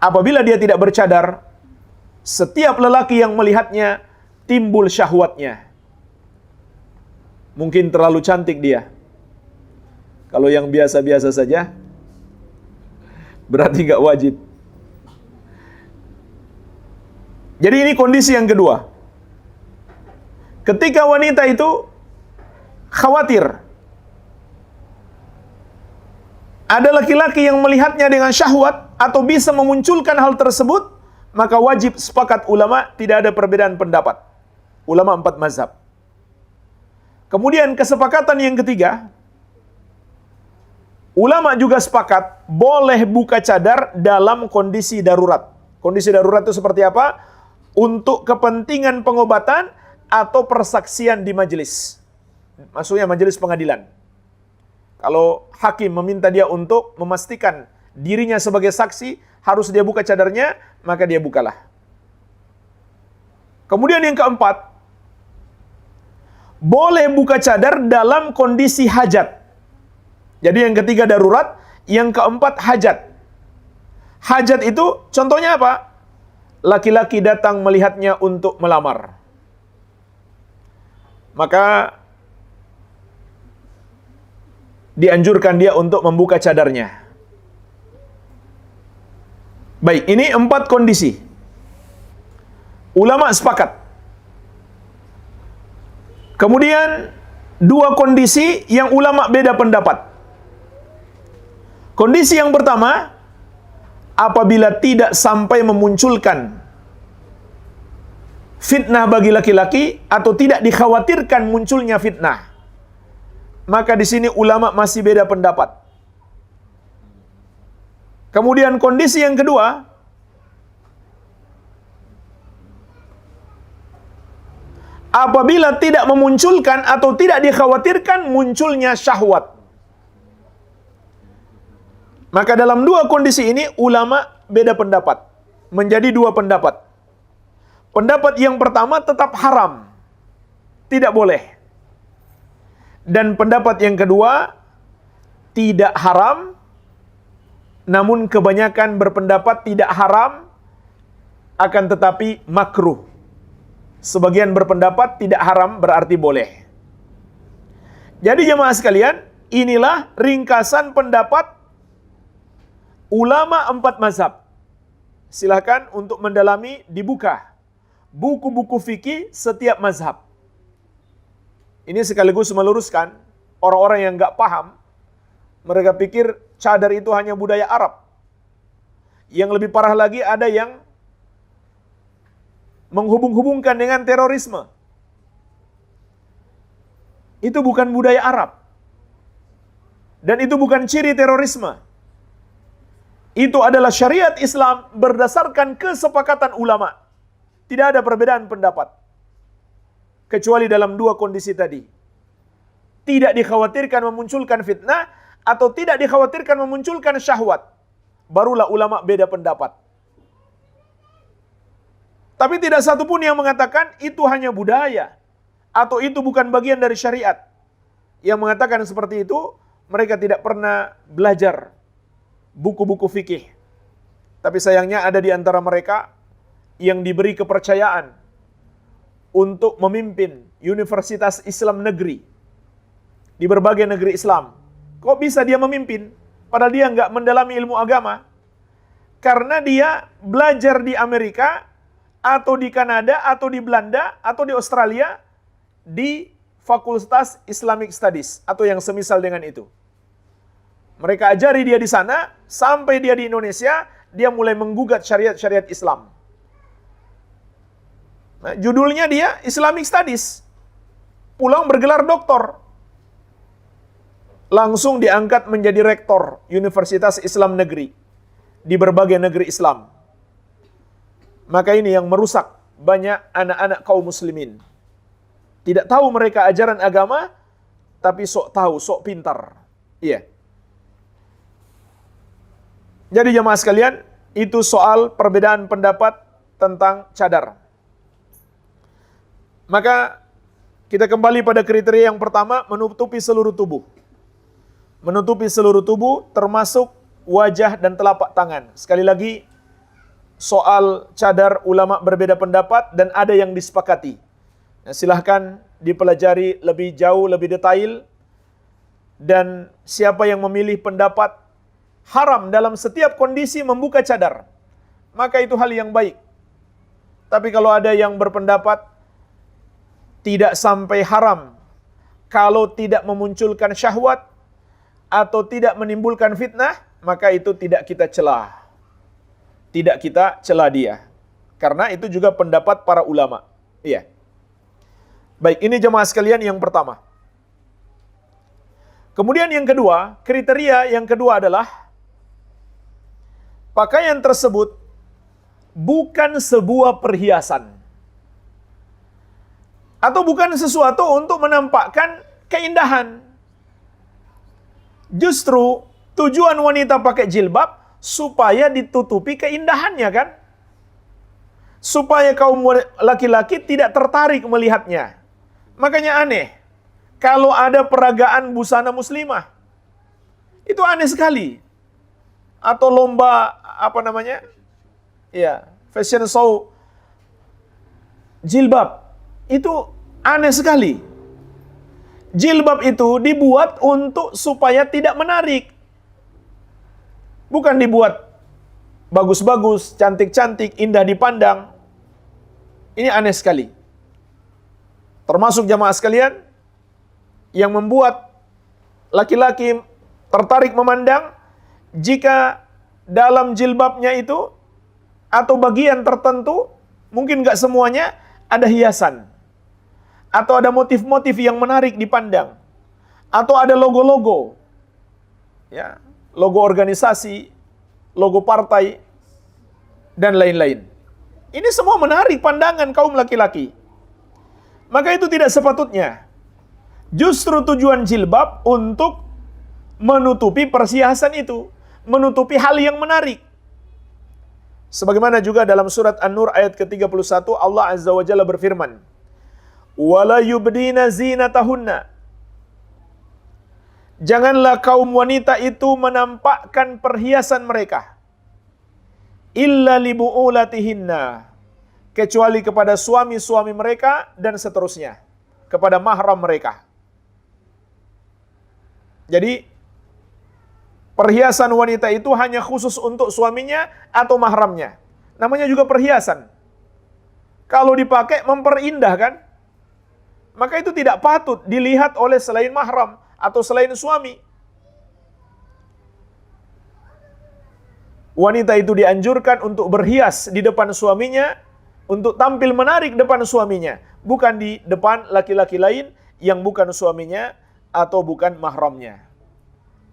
[SPEAKER 1] Apabila dia tidak bercadar, setiap lelaki yang melihatnya timbul syahwatnya. Mungkin terlalu cantik dia. Kalau yang biasa-biasa saja, berarti nggak wajib. Jadi ini kondisi yang kedua. Ketika wanita itu khawatir ada laki-laki yang melihatnya dengan syahwat atau bisa memunculkan hal tersebut, maka wajib sepakat ulama, tidak ada perbedaan pendapat. Ulama 4 mazhab. Kemudian kesepakatan yang ketiga, ulama juga sepakat boleh buka cadar dalam kondisi darurat. Kondisi darurat itu seperti apa? Untuk kepentingan pengobatan atau persaksian di majelis. Maksudnya majelis pengadilan. Kalau hakim meminta dia untuk memastikan dirinya sebagai saksi, harus dia buka cadarnya, maka dia bukalah. Kemudian yang keempat, boleh buka cadar dalam kondisi hajat. Jadi yang ketiga darurat, yang keempat hajat. Hajat itu contohnya apa? Laki-laki datang melihatnya untuk melamar. Maka dianjurkan dia untuk membuka cadarnya. Baik, ini 4 kondisi. Ulama sepakat. Kemudian dua kondisi yang ulama beda pendapat. Kondisi yang pertama, apabila tidak sampai memunculkan fitnah bagi laki-laki atau tidak dikhawatirkan munculnya fitnah, maka di sini ulama masih beda pendapat. Kemudian kondisi yang kedua, apabila tidak memunculkan atau tidak dikhawatirkan munculnya syahwat. Maka dalam dua kondisi ini ulama beda pendapat, menjadi dua pendapat. Pendapat yang pertama tetap haram, tidak boleh. Dan pendapat yang kedua tidak haram, namun kebanyakan berpendapat tidak haram, akan tetapi makruh. Sebagian berpendapat tidak haram berarti boleh. Jadi jemaah sekalian, inilah ringkasan pendapat ulama 4 mazhab. Silakan untuk mendalami, dibuka buku-buku fikih setiap mazhab. Ini sekaligus meluruskan orang-orang yang nggak paham. Mereka pikir cadar itu hanya budaya Arab. Yang lebih parah lagi, ada yang menghubung-hubungkan dengan terorisme. Itu bukan budaya Arab. Dan itu bukan ciri terorisme. Itu adalah syariat Islam berdasarkan kesepakatan ulama. Tidak ada perbedaan pendapat. Kecuali dalam dua kondisi tadi. Tidak dikhawatirkan memunculkan fitnah atau tidak dikhawatirkan memunculkan syahwat. Barulah ulama beda pendapat. Tapi tidak satu pun yang mengatakan itu hanya budaya atau itu bukan bagian dari syariat. Yang mengatakan seperti itu, mereka tidak pernah belajar buku-buku fikih. Tapi sayangnya ada di antara mereka yang diberi kepercayaan untuk memimpin universitas Islam negeri di berbagai negeri Islam. Kok bisa dia memimpin? Padahal dia nggak mendalami ilmu agama. Karena dia belajar di Amerika, atau di Kanada, atau di Belanda, atau di Australia, di Fakultas Islamic Studies, atau yang semisal dengan itu. Mereka ajari dia di sana, sampai dia di Indonesia, dia mulai menggugat syariat-syariat Islam. Nah, judulnya dia Islamic Studies. Pulang bergelar doktor. Langsung diangkat menjadi rektor Universitas Islam Negeri di berbagai negeri Islam. Maka ini yang merusak banyak anak-anak kaum muslimin. Tidak tahu mereka ajaran agama, tapi sok tahu, sok pintar. Iya. Jadi jemaah sekalian, itu soal perbedaan pendapat tentang cadar. Maka kita kembali pada kriteria yang pertama, menutupi seluruh tubuh. Menutupi seluruh tubuh termasuk wajah dan telapak tangan. Sekali lagi, soal cadar ulama berbeda pendapat dan ada yang disepakati. Nah, silahkan dipelajari lebih jauh, lebih detail. Dan siapa yang memilih pendapat haram dalam setiap kondisi membuka cadar, maka itu hal yang baik. Tapi kalau ada yang berpendapat tidak sampai haram kalau tidak memunculkan syahwat atau tidak menimbulkan fitnah, maka itu tidak kita celah. Tidak kita celah dia. Karena itu juga pendapat para ulama. Iya. Baik, ini jemaah sekalian yang pertama. Kemudian yang kedua, kriteria yang kedua adalah pakaian tersebut bukan sebuah perhiasan. Atau bukan sesuatu untuk menampakkan keindahan. Justru tujuan wanita pakai jilbab supaya ditutupi keindahannya kan? Supaya kaum laki-laki tidak tertarik melihatnya. Makanya aneh, kalau ada peragaan busana muslimah, itu aneh sekali. Atau lomba, apa namanya? Ya, fashion show jilbab. Itu aneh sekali. Jilbab itu dibuat untuk supaya tidak menarik. Bukan dibuat bagus-bagus, cantik-cantik, indah dipandang. Ini aneh sekali. Termasuk jamaah sekalian, yang membuat laki-laki tertarik memandang jika dalam jilbabnya itu atau bagian tertentu, mungkin nggak semuanya, ada hiasan atau ada motif-motif yang menarik dipandang atau ada logo-logo, ya, logo organisasi, logo partai dan lain-lain. Ini semua menarik pandangan kaum laki-laki. Maka itu tidak sepatutnya. Justru tujuan jilbab untuk menutupi perhiasan itu, menutupi hal yang menarik. Sebagaimana juga dalam surat An-Nur ayat ke-31 Allah Azza wa Jalla berfirman, "Wala yubdina zinatahunna." Janganlah kaum wanita itu menampakkan perhiasan mereka illa libu'ulatihinna, kecuali kepada suami-suami mereka dan seterusnya, kepada mahram mereka. Jadi perhiasan wanita itu hanya khusus untuk suaminya atau mahramnya. Namanya juga perhiasan. Kalau dipakai memperindah kan? Maka itu tidak patut dilihat oleh selain mahram atau selain suami. Wanita itu dianjurkan untuk berhias di depan suaminya, untuk tampil menarik depan suaminya, bukan di depan laki-laki lain yang bukan suaminya atau bukan mahramnya.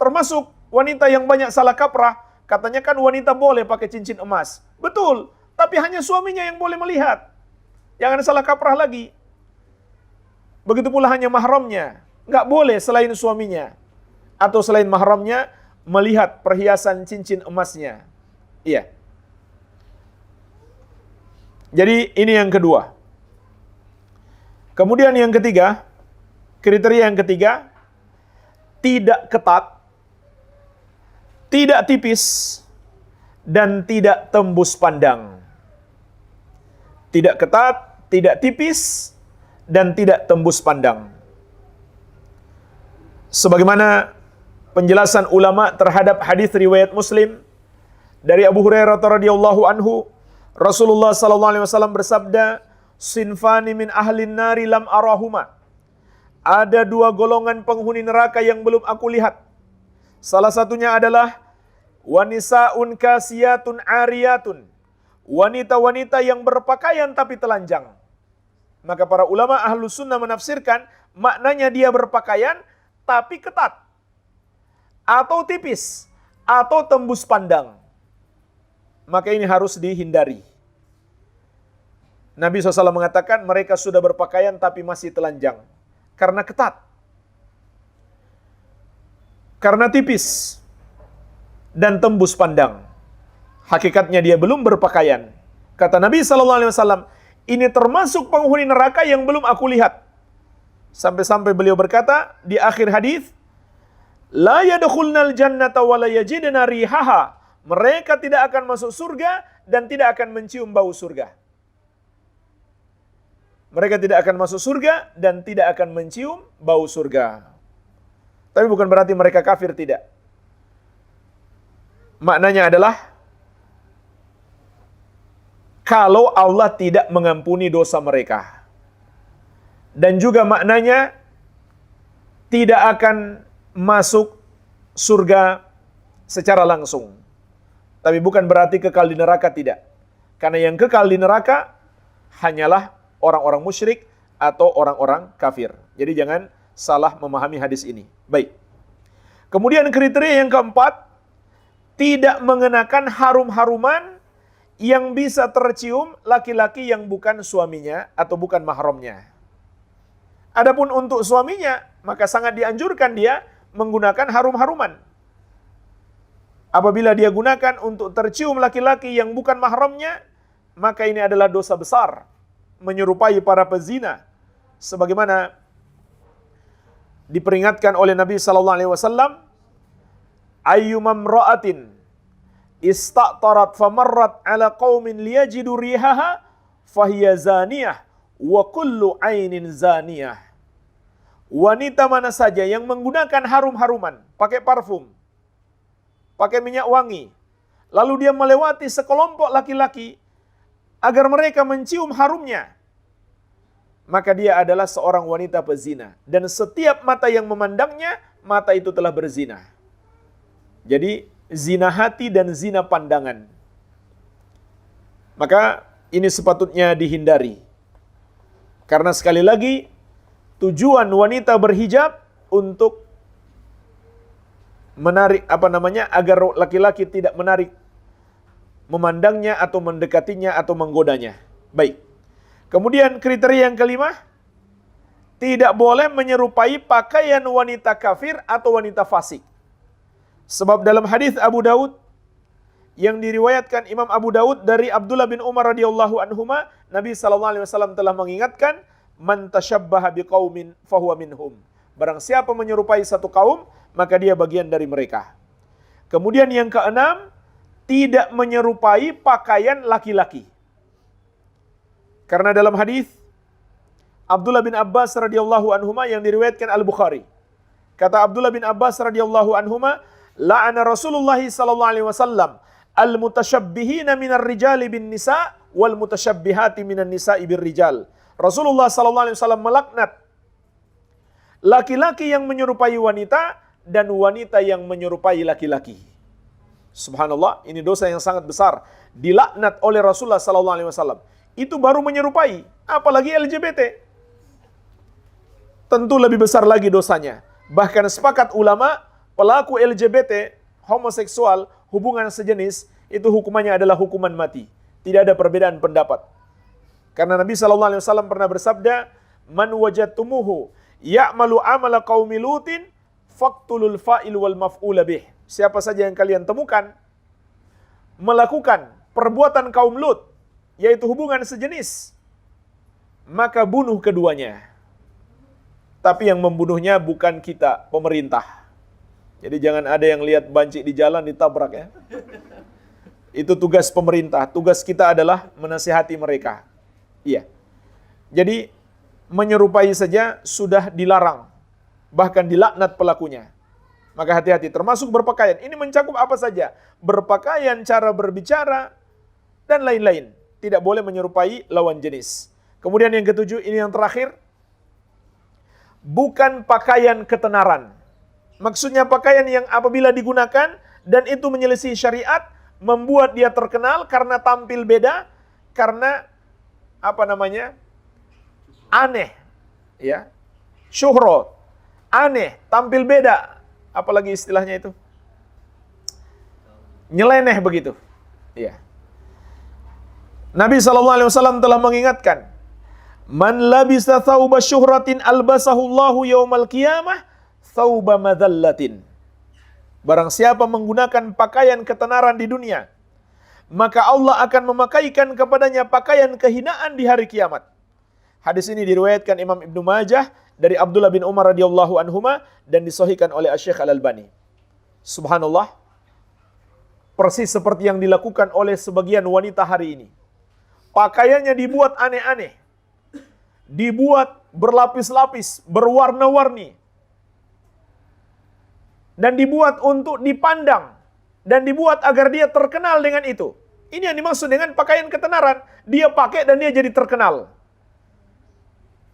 [SPEAKER 1] Termasuk wanita yang banyak salah kaprah, katanya kan wanita boleh pakai cincin emas. Betul, tapi hanya suaminya yang boleh melihat. Jangan salah kaprah lagi. Begitu pula hanya mahramnya. Nggak boleh selain suaminya atau selain mahramnya melihat perhiasan cincin emasnya. Iya. Jadi ini yang kedua. Kemudian yang ketiga, kriteria yang ketiga, tidak ketat, tidak tipis, dan tidak tembus pandang. Tidak ketat, tidak tipis, dan tidak tembus pandang. Sebagaimana penjelasan ulama terhadap hadis riwayat Muslim dari Abu Hurairah radhiyallahu anhu, Rasulullah sallallahu alaihi wasallam bersabda, "Sinfani min ahlin nari lam arahuma." Ada dua golongan penghuni neraka yang belum aku lihat. Salah satunya adalah wanisaun kasiyatun ariyatun. Wanita-wanita yang berpakaian tapi telanjang. Maka para ulama ahlu sunnah menafsirkan maknanya dia berpakaian tapi ketat, atau tipis, atau tembus pandang. Maka ini harus dihindari. Nabi SAW mengatakan mereka sudah berpakaian tapi masih telanjang. Karena ketat. Karena tipis. Dan tembus pandang. Hakikatnya dia belum berpakaian. Kata Nabi SAW, ini termasuk penghuni neraka yang belum aku lihat. Sampai-sampai beliau berkata di akhir hadis, la yadkhulnal jannata wa la yajidna rihaha. Mereka tidak akan masuk surga dan tidak akan mencium bau surga. Mereka tidak akan masuk surga dan tidak akan mencium bau surga. Tapi bukan berarti mereka kafir, tidak. Maknanya adalah kalau Allah tidak mengampuni dosa mereka. Dan juga maknanya tidak akan masuk surga secara langsung. Tapi bukan berarti kekal di neraka, tidak. Karena yang kekal di neraka hanyalah orang-orang musyrik atau orang-orang kafir. Jadi jangan salah memahami hadis ini. Baik. Kemudian kriteria yang keempat, tidak mengenakan harum-haruman yang bisa tercium laki-laki yang bukan suaminya atau bukan mahramnya. Adapun untuk suaminya, maka sangat dianjurkan dia menggunakan harum-haruman. Apabila dia gunakan untuk tercium laki-laki yang bukan mahramnya, maka ini adalah dosa besar, menyerupai para pezina, sebagaimana diperingatkan oleh Nabi sallallahu alaihi wasallam, ayyumam ra'atin ista'tarat famarrat ala qaumin liyajidu rihaha fahiya zaniyah wa kullu ainin zaniyah. Wanita mana saja yang menggunakan harum-haruman, pakai parfum, pakai minyak wangi, lalu dia melewati sekelompok laki-laki agar mereka mencium harumnya, maka dia adalah seorang wanita pezina. Dan setiap mata yang memandangnya, mata itu telah berzina. Jadi, zina hati dan zina pandangan. Maka, ini sepatutnya dihindari. Karena sekali lagi, tujuan wanita berhijab untuk menarik, agar laki-laki tidak menarik, memandangnya atau mendekatinya atau menggodanya. Baik. Kemudian kriteria yang kelima, tidak boleh menyerupai pakaian wanita kafir atau wanita fasik. Sebab dalam hadis Abu Daud yang diriwayatkan Imam Abu Daud dari Abdullah bin Umar radhiyallahu anhuma, Nabi SAW telah mengingatkan, man tasyabbaha biqaumin fahuwa minhum. Barang siapa menyerupai satu kaum, maka dia bagian dari mereka. Kemudian yang keenam, tidak menyerupai pakaian laki-laki. Karena dalam hadis Abdullah bin Abbas radhiyallahu anhuma yang diriwayatkan Al-Bukhari, kata Abdullah bin Abbas radhiyallahu anhuma, la'ana Rasulullah sallallahu alaihi wasallam al-mutasyabbihina minar rijali bin nisa wal mutasyabbihati minan nisa'i bir rijal. Rasulullah sallallahu alaihi wasallam melaknat laki-laki yang menyerupai wanita dan wanita yang menyerupai laki-laki. Subhanallah, ini dosa yang sangat besar, dilaknat oleh Rasulullah sallallahu alaihi wasallam. Itu baru menyerupai, apalagi LGBT. Tentu lebih besar lagi dosanya. Bahkan sepakat ulama, pelaku LGBT, homoseksual, hubungan sejenis, itu hukumannya adalah hukuman mati. Tidak ada perbedaan pendapat. Karena Nabi SAW pernah bersabda, man wajadtumuhu ya'malu amala qaumi lutin faqtulul fa'il wal maf'ula bih. Siapa saja yang kalian temukan melakukan perbuatan kaum Lut, yaitu hubungan sejenis, maka bunuh keduanya. Tapi yang membunuhnya bukan kita, pemerintah. Jadi jangan ada yang lihat banci di jalan ditabrak ya. Itu tugas pemerintah. Tugas kita adalah menasihati mereka. Iya. Jadi menyerupai saja sudah dilarang. Bahkan dilaknat pelakunya. Maka hati-hati, termasuk berpakaian. Ini mencakup apa saja? Berpakaian, cara berbicara, dan lain-lain. Tidak boleh menyerupai lawan jenis. Kemudian yang ketujuh, ini yang terakhir. Bukan pakaian ketenaran. Maksudnya pakaian yang apabila digunakan dan itu menyelisih syariat, membuat dia terkenal karena tampil beda, karena aneh, ya, syuhrat, aneh, tampil beda, apalagi istilahnya itu, nyeleneh begitu, ya. Nabi SAW telah mengingatkan, man labisa thawba syuhratin albasahullahu yaumal qiyamah thawba madhallatin. Barang siapa menggunakan pakaian ketenaran di dunia, maka Allah akan memakaikan kepadanya pakaian kehinaan di hari kiamat. Hadis ini diriwayatkan Imam Ibnu Majah dari Abdullah bin Umar radhiyallahu anhuma dan disahihkan oleh Asy-Syaikh Al-Albani. Subhanallah, persis seperti yang dilakukan oleh sebagian wanita hari ini. Pakaiannya dibuat aneh-aneh, dibuat berlapis-lapis, berwarna-warni, dan dibuat untuk dipandang, dan dibuat agar dia terkenal dengan itu. Ini yang dimaksud dengan pakaian ketenaran. Dia pakai dan dia jadi terkenal.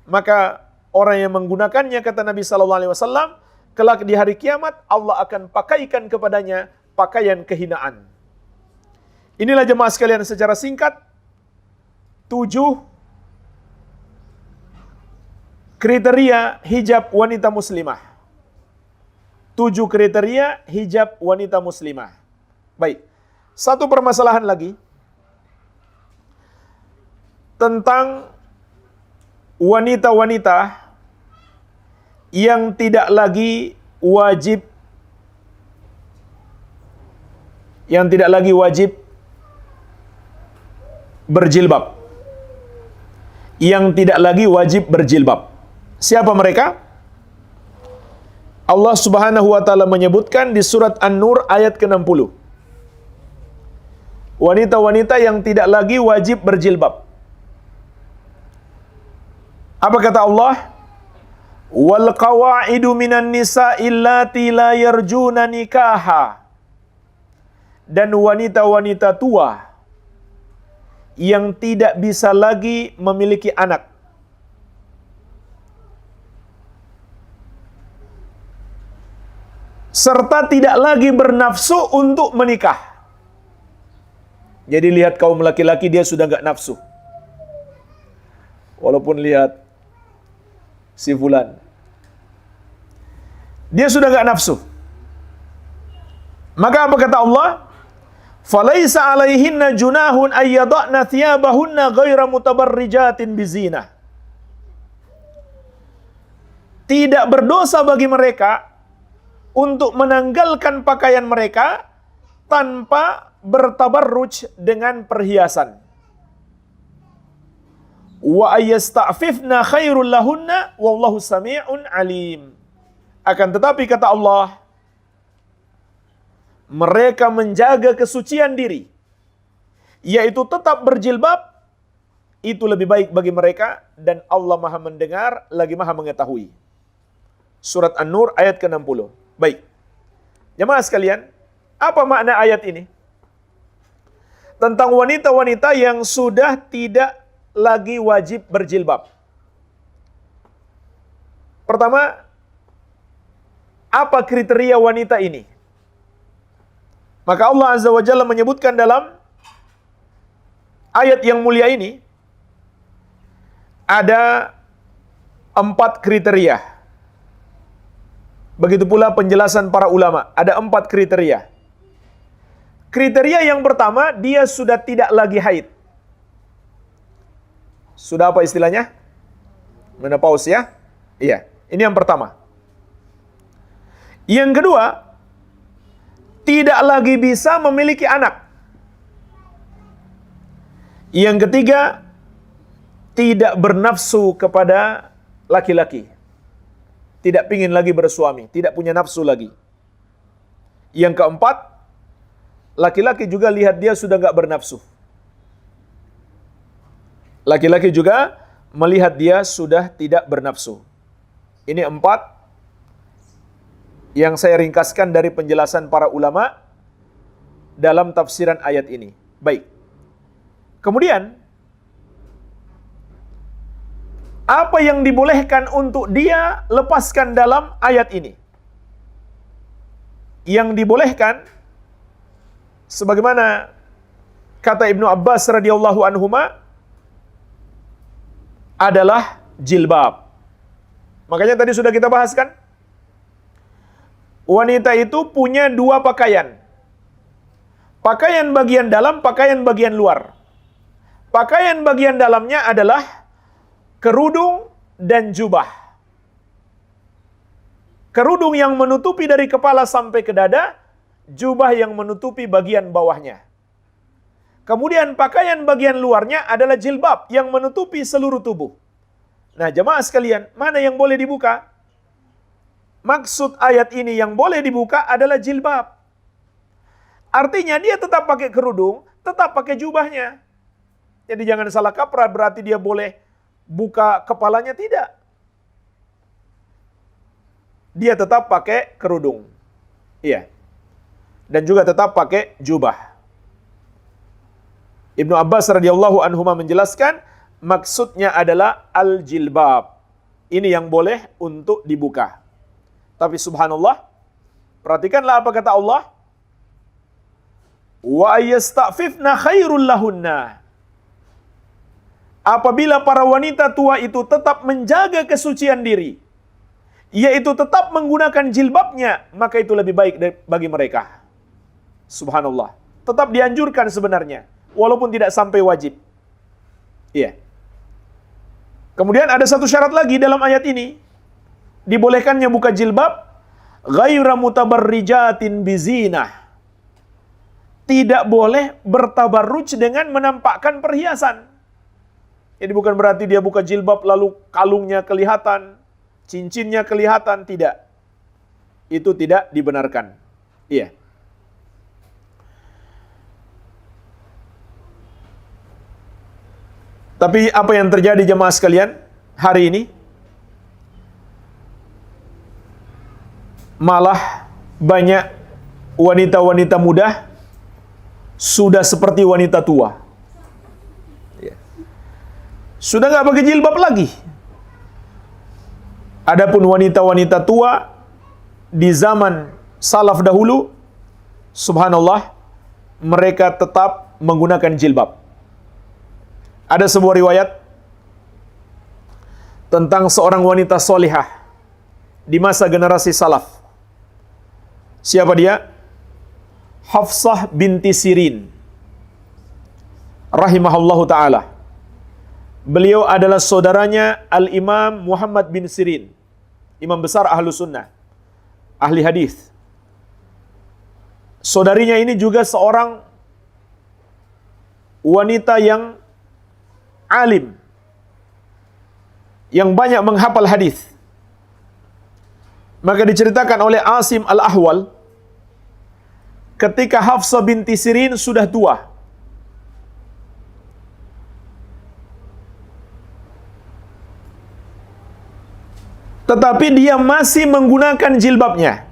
[SPEAKER 1] Maka orang yang menggunakannya, kata Nabi SAW, kelak di hari kiamat Allah akan pakaikan kepadanya pakaian kehinaan. Inilah jemaah sekalian secara singkat 7 kriteria hijab wanita muslimah. 7 kriteria hijab wanita muslimah. Baik, satu permasalahan lagi tentang wanita-wanita yang tidak lagi wajib berjilbab. Yang tidak lagi wajib berjilbab. Siapa mereka? Allah Subhanahu wa taala menyebutkan di surat An-Nur ayat ke-60. Wanita-wanita yang tidak lagi wajib berjilbab. Apa kata Allah? Wal qawaidu minan nisa'i allati la yarjuna nikaha. Dan wanita-wanita tua yang tidak bisa lagi memiliki anak. serta tidak lagi bernafsu untuk menikah. Jadi lihat kaum laki-laki dia sudah nggak nafsu. Walaupun lihat si fulan, dia sudah nggak nafsu. Maka apa kata Allah? Falaisa alaihinna junahun ayyada'na thiyabahunna ghaira mutabarrijatin bizinah. Tidak berdosa bagi mereka untuk menanggalkan pakaian mereka tanpa bertabarruj dengan perhiasan. Wa ayyasta'fifna khairul lahunna wallahu sami'un alim. Akan tetapi kata Allah, mereka menjaga kesucian diri, yaitu tetap berjilbab, itu lebih baik bagi mereka, dan Allah Maha mendengar lagi Maha mengetahui. Surat An-Nur ayat ke-60. Baik. Jemaah sekalian, apa makna ayat ini? Tentang wanita-wanita yang sudah tidak lagi wajib berjilbab. Pertama, apa kriteria wanita ini? Maka Allah Azza wa Jalla menyebutkan dalam ayat yang mulia ini, ada 4 kriteria. Begitu pula penjelasan para ulama, ada 4 kriteria. Kriteria yang pertama, dia sudah tidak lagi haid. Sudah apa istilahnya? Menopause ya? Iya, ini yang pertama. Yang kedua, tidak lagi bisa memiliki anak. Yang ketiga, tidak bernafsu kepada laki-laki. Tidak pingin lagi bersuami, tidak punya nafsu lagi. Yang keempat, laki-laki juga lihat dia sudah nggak bernafsu. Laki-laki juga melihat dia sudah tidak bernafsu. Ini 4 yang saya ringkaskan dari penjelasan para ulama dalam tafsiran ayat ini. Baik. Kemudian, apa yang dibolehkan untuk dia lepaskan dalam ayat ini? Yang dibolehkan, sebagaimana kata Ibnu Abbas radhiyallahu anhuma, adalah jilbab. Makanya tadi sudah kita bahas kan? Wanita itu punya 2 pakaian. Pakaian bagian dalam, pakaian bagian luar. Pakaian bagian dalamnya adalah kerudung dan jubah. Kerudung yang menutupi dari kepala sampai ke dada, jubah yang menutupi bagian bawahnya. Kemudian pakaian bagian luarnya adalah jilbab yang menutupi seluruh tubuh. Nah, jemaah sekalian, mana yang boleh dibuka? Maksud ayat ini yang boleh dibuka adalah jilbab. Artinya dia tetap pakai kerudung, tetap pakai jubahnya. Jadi jangan salah kaprah berarti dia boleh buka kepalanya, tidak. Dia tetap pakai kerudung. Iya. Dan juga tetap pakai jubah. Ibnu Abbas radhiyallahu anhuma menjelaskan, maksudnya adalah al-jilbab. Ini yang boleh untuk dibuka. Tapi subhanallah, perhatikanlah apa kata Allah. Wa ayyasta'fifna khairul lahunna. Apabila para wanita tua itu tetap menjaga kesucian diri, yaitu tetap menggunakan jilbabnya, maka itu lebih baik bagi mereka. Subhanallah. Tetap dianjurkan sebenarnya, walaupun tidak sampai wajib. Iya. Kemudian ada satu syarat lagi dalam ayat ini. Dibolehkannya buka jilbab ghaira mutabarrijatin bizinah. Tidak boleh bertabarruj dengan menampakkan perhiasan. Jadi bukan berarti dia buka jilbab lalu kalungnya kelihatan, cincinnya kelihatan, tidak. Itu tidak dibenarkan. Iya. Tapi apa yang terjadi jemaah sekalian hari ini? Malah banyak wanita-wanita muda sudah seperti wanita tua. Sudah nggak pakai jilbab lagi. Adapun wanita-wanita tua di zaman salaf dahulu, subhanallah, mereka tetap menggunakan jilbab. Ada sebuah riwayat tentang seorang wanita solihah di masa generasi salaf. Siapa dia? Hafsah binti Sirin rahimahullahu ta'ala. Beliau adalah saudaranya Al-Imam Muhammad bin Sirin, imam besar ahlu sunnah, ahli hadis. Saudarinya ini juga seorang wanita yang alim, yang banyak menghafal hadis. Maka diceritakan oleh Asim Al-Ahwal, ketika Hafsah binti Sirin sudah tua, tetapi dia masih menggunakan jilbabnya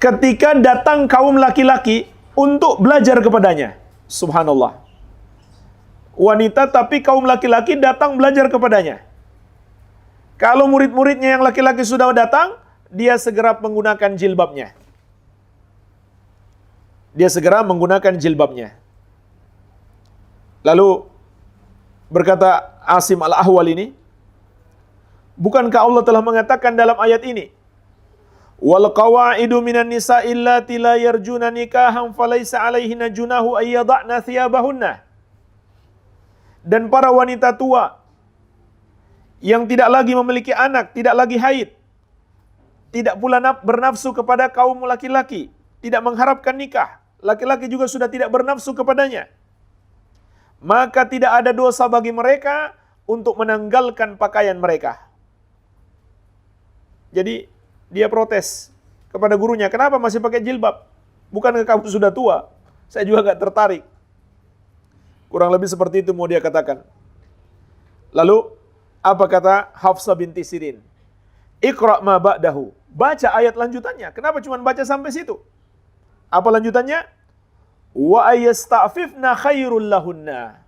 [SPEAKER 1] ketika datang kaum laki-laki untuk belajar kepadanya. Subhanallah. Wanita tapi kaum laki-laki datang belajar kepadanya. Kalau murid-muridnya yang laki-laki sudah datang, dia segera menggunakan jilbabnya. Dia segera menggunakan jilbabnya. Lalu berkata Asim Al-Ahwal ini, bukankah Allah telah mengatakan dalam ayat ini, wal qawaidu minan nisa'i allati la yarjuna nikahan falaysa 'alaihinna junahu ay yad'na thiyabahunna. Dan para wanita tua yang tidak lagi memiliki anak, tidak lagi haid, tidak pula bernafsu kepada kaum laki-laki, tidak mengharapkan nikah, laki-laki juga sudah tidak bernafsu kepadanya, maka tidak ada dosa bagi mereka untuk menanggalkan pakaian mereka. Jadi dia protes kepada gurunya, kenapa masih pakai jilbab? Bukankah kamu sudah tua? Saya juga gak tertarik. Kurang lebih seperti itu mau dia katakan. Lalu apa kata Hafsah binti Sirin? Iqra' ma ba'dahu. Baca ayat lanjutannya. Kenapa cuma baca sampai situ? Apa lanjutannya? Wa ayasta'fifna khairul lahunna.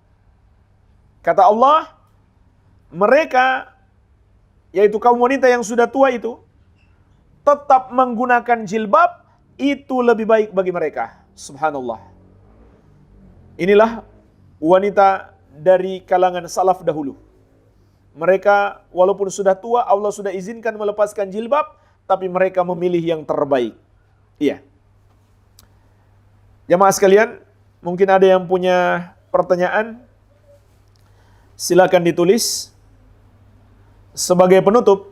[SPEAKER 1] Kata Allah, mereka, yaitu kaum wanita yang sudah tua itu, tetap menggunakan jilbab, itu lebih baik bagi mereka. Subhanallah. Inilah wanita dari kalangan salaf dahulu. Mereka walaupun sudah tua, Allah sudah izinkan melepaskan jilbab, tapi mereka memilih yang terbaik. Iya. Jamaah sekalian, mungkin ada yang punya pertanyaan, silakan ditulis. Sebagai penutup,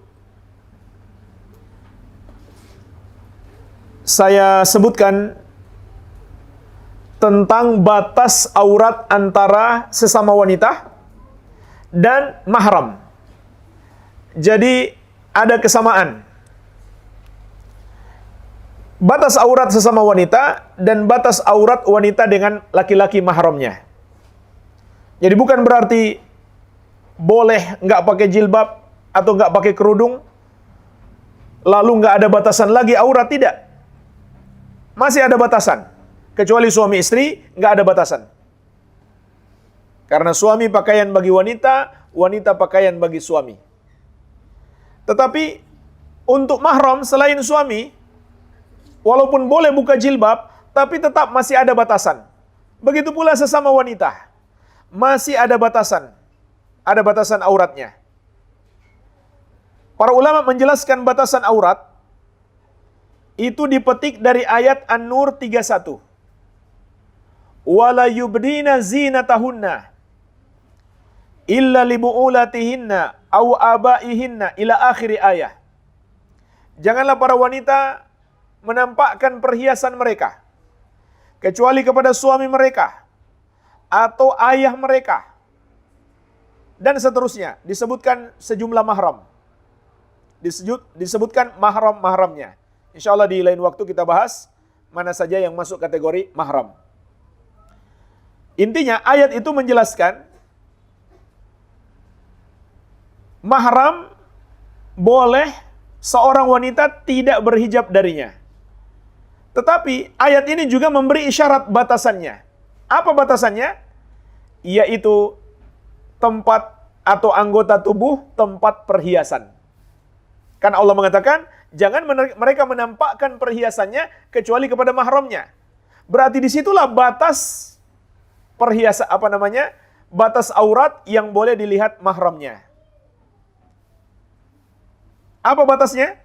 [SPEAKER 1] saya sebutkan tentang batas aurat antara sesama wanita dan mahram. Jadi ada kesamaan. Batas aurat sesama wanita dan batas aurat wanita dengan laki-laki mahramnya. Jadi bukan berarti boleh nggak pakai jilbab atau nggak pakai kerudung, lalu nggak ada batasan lagi aurat, tidak. Masih ada batasan. Kecuali suami istri, nggak ada batasan. Karena suami pakaian bagi wanita, wanita pakaian bagi suami. Tetapi untuk mahram selain suami, walaupun boleh buka jilbab, tapi tetap masih ada batasan. Begitu pula sesama wanita, masih ada batasan. Ada batasan auratnya. Para ulama menjelaskan batasan aurat itu dipetik dari ayat An-Nur 31. Wala yubdina zinatahunna illa libu'ulatihinna aw abaihinna ila akhiri ayah. Janganlah para wanita menampakkan perhiasan mereka kecuali kepada suami mereka atau ayah mereka, dan seterusnya. Disebutkan sejumlah mahram, disebutkan mahram-mahramnya. InsyaAllah di lain waktu kita bahas mana saja yang masuk kategori mahram. Intinya ayat itu menjelaskan mahram boleh seorang wanita tidak berhijab darinya. Tetapi ayat ini juga memberi isyarat batasannya. Apa batasannya? Yaitu tempat atau anggota tubuh tempat perhiasan. Kan Allah mengatakan, Jangan mereka menampakkan perhiasannya kecuali kepada mahramnya. Berarti disitulah batas perhiasan, batas aurat yang boleh dilihat mahramnya. Apa batasnya?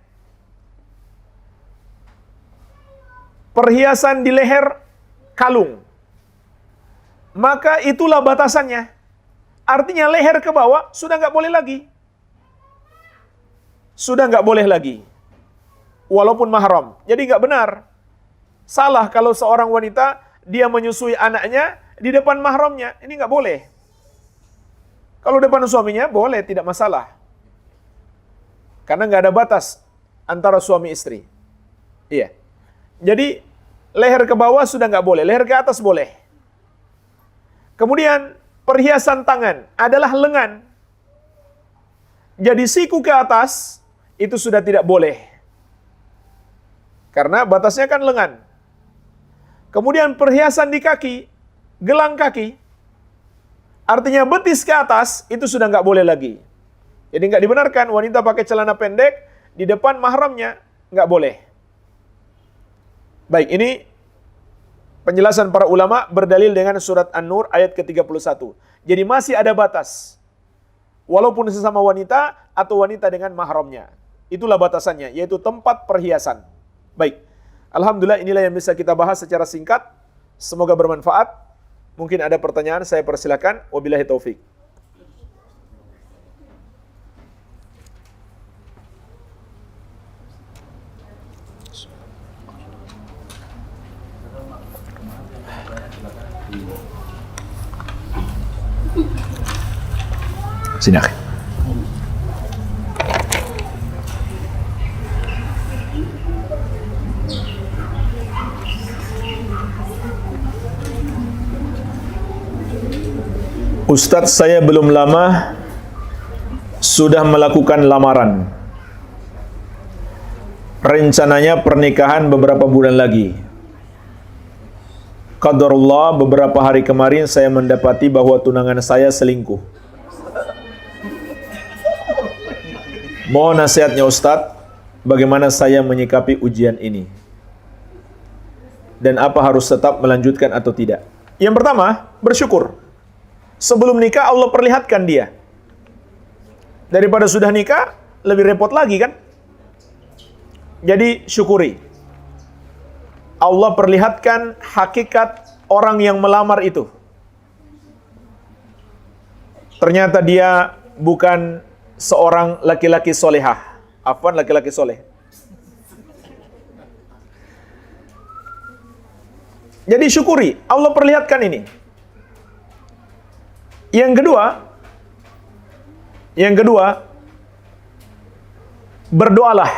[SPEAKER 1] Perhiasan di leher, kalung. Maka itulah batasannya. Artinya leher ke bawah sudah nggak boleh lagi. Sudah nggak boleh lagi. Walaupun mahram. Jadi nggak benar. Salah kalau seorang wanita dia menyusui anaknya di depan mahramnya. Ini nggak boleh. Kalau depan suaminya boleh, tidak masalah. Karena nggak ada batas antara suami istri. Iya. Jadi leher ke bawah sudah nggak boleh, leher ke atas boleh. Kemudian perhiasan tangan adalah lengan. Jadi siku ke atas itu sudah tidak boleh. Karena batasnya kan lengan. Kemudian perhiasan di kaki, gelang kaki, artinya betis ke atas itu sudah nggak boleh lagi. Jadi nggak dibenarkan wanita pakai celana pendek di depan mahramnya, nggak boleh. Baik, ini penjelasan para ulama berdalil dengan surat An-Nur ayat ke-31. Jadi masih ada batas. Walaupun sesama wanita atau wanita dengan mahramnya. Itulah batasannya, yaitu tempat perhiasan. Baik, alhamdulillah inilah yang bisa kita bahas secara singkat. Semoga bermanfaat. Mungkin ada pertanyaan, saya persilakan. Wabillahi taufik. Sini, akhi. Ustadz, saya belum lama sudah melakukan lamaran. Rencananya pernikahan beberapa bulan lagi. Qadarullah, beberapa hari kemarin saya mendapati bahwa tunangan saya selingkuh. Mohon nasihatnya Ustadz, bagaimana saya menyikapi ujian ini? Dan apa harus tetap melanjutkan atau tidak? Yang pertama, bersyukur. Sebelum nikah Allah perlihatkan dia. Daripada sudah nikah, lebih repot lagi kan? Jadi syukuri. Allah perlihatkan hakikat orang yang melamar itu. Ternyata dia bukan seorang laki-laki solehah. Afwan, laki-laki soleh. Jadi syukuri, Allah perlihatkan ini. Yang kedua, berdoalah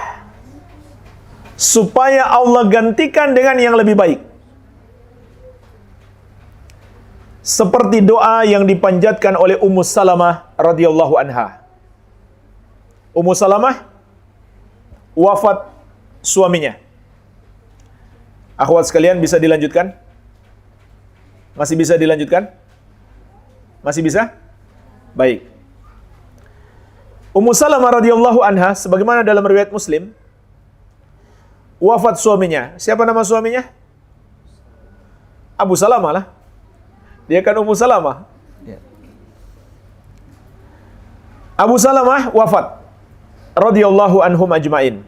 [SPEAKER 1] supaya Allah gantikan dengan yang lebih baik. Seperti doa yang dipanjatkan oleh Ummu Salamah radhiyallahu anha. Ummu Salamah wafat suaminya. Akhwat sekalian, bisa dilanjutkan? Masih bisa dilanjutkan? Masih bisa? Baik. Ummu Salamah radhiyallahu anha, sebagaimana dalam riwayat Muslim, wafat suaminya. Siapa nama suaminya? Abu Salamah lah. Dia kan Ummu Salamah. Abu Salamah wafat radhiyallahu anhum ajmain.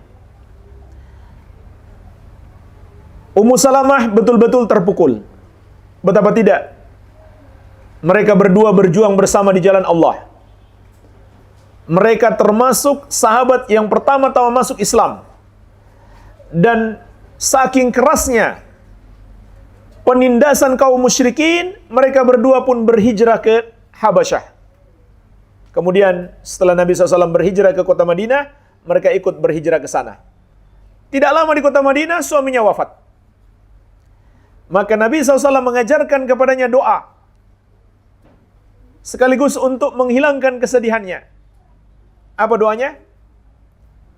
[SPEAKER 1] Ummu Salamah betul-betul terpukul. Betapa tidak? Mereka berdua berjuang bersama di jalan Allah. Mereka termasuk sahabat yang pertama-tama masuk Islam. Dan saking kerasnya penindasan kaum musyrikin, mereka berdua pun berhijrah ke Habasyah. Kemudian setelah Nabi SAW berhijrah ke kota Madinah, mereka ikut berhijrah ke sana. Tidak lama di kota Madinah, suaminya wafat. Maka Nabi SAW mengajarkan kepadanya doa, sekaligus untuk menghilangkan kesedihannya. Apa doanya?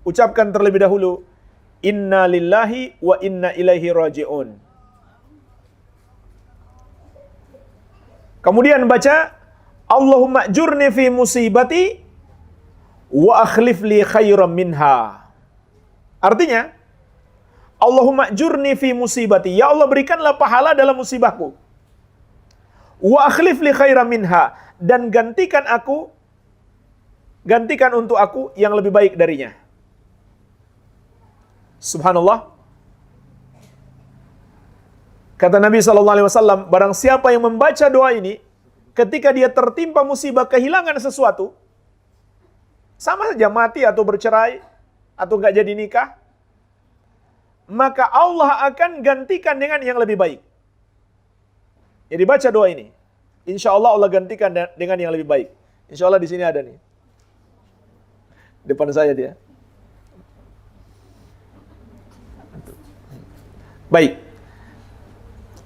[SPEAKER 1] Ucapkan terlebih dahulu, Inna lillahi wa inna ilaihi raji'un. Kemudian baca, Allahumma ajurni fi musibati wa akhlif li khairan minha. Artinya, Allahumma jurni fi musibati. Ya Allah, berikanlah pahala dalam musibahku. Wa akhlif li khairan minha. Dan gantikan untuk aku yang lebih baik darinya. Subhanallah. Kata Nabi SAW, barang siapa yang membaca doa ini, ketika dia tertimpa musibah kehilangan sesuatu, sama saja mati atau bercerai, atau nggak jadi nikah, maka Allah akan gantikan dengan yang lebih baik. Jadi baca doa ini. Insya Allah Allah gantikan dengan yang lebih baik. Insya Allah di sini ada nih. Depan saya dia. Baik.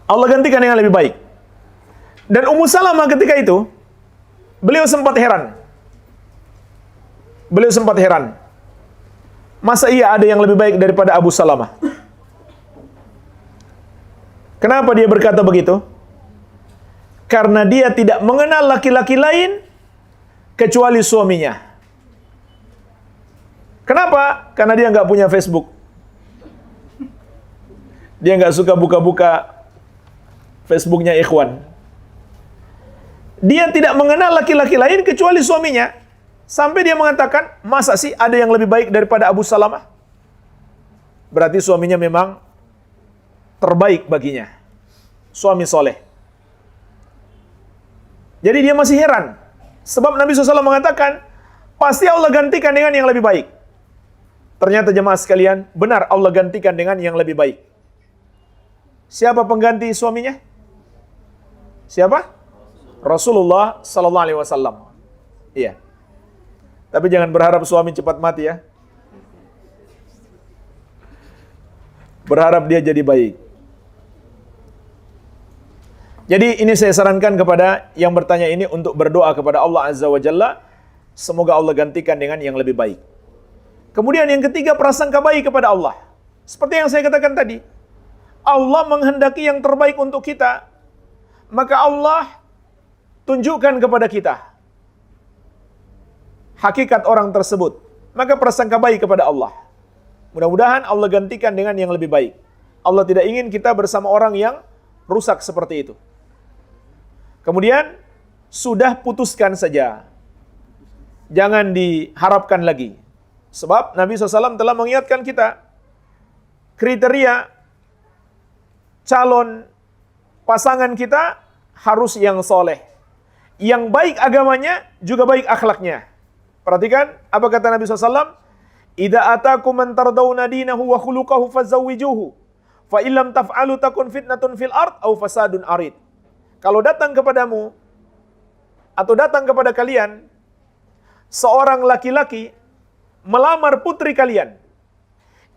[SPEAKER 1] Allah gantikan dengan lebih baik. Dan Ummu Salamah ketika itu, beliau sempat heran. Masa iya ada yang lebih baik daripada Abu Salamah? Kenapa dia berkata begitu? Karena dia tidak mengenal laki-laki lain kecuali suaminya. Kenapa? Karena dia nggak punya Facebook. Dia nggak suka buka-buka Facebooknya ikhwan. Dia tidak mengenal laki-laki lain kecuali suaminya. Sampai dia mengatakan, masa sih ada yang lebih baik daripada Abu Salamah? Berarti suaminya memang terbaik baginya. Suami soleh. Jadi dia masih heran. Sebab Nabi SAW mengatakan, pasti Allah gantikan dengan yang lebih baik. Ternyata jemaah sekalian, benar Allah gantikan dengan yang lebih baik. Siapa pengganti suaminya? Siapa? Rasulullah SAW. Iya. Tapi jangan berharap suami cepat mati ya. Berharap dia jadi baik. Jadi ini saya sarankan kepada yang bertanya ini untuk berdoa kepada Allah Azza wa Jalla. Semoga Allah gantikan dengan yang lebih baik. Kemudian yang ketiga, prasangka baik kepada Allah. Seperti yang saya katakan tadi. Allah menghendaki yang terbaik untuk kita. Maka Allah tunjukkan kepada kita hakikat orang tersebut. Maka prasangka baik kepada Allah. Mudah-mudahan Allah gantikan dengan yang lebih baik. Allah tidak ingin kita bersama orang yang rusak seperti itu. Kemudian, sudah putuskan saja. Jangan diharapkan lagi. Sebab Nabi SAW telah mengingatkan kita, kriteria calon pasangan kita harus yang soleh. Yang baik agamanya, juga baik akhlaknya. Perhatikan, apa kata Nabi SAW? Idza atakum man tardawna dinahu wa khuluquhu fazawwijuhu. Fa illam taf'alu takun fitnatun fil ard au fasadun arid. Kalau datang kepadamu atau datang kepada kalian seorang laki-laki melamar putri kalian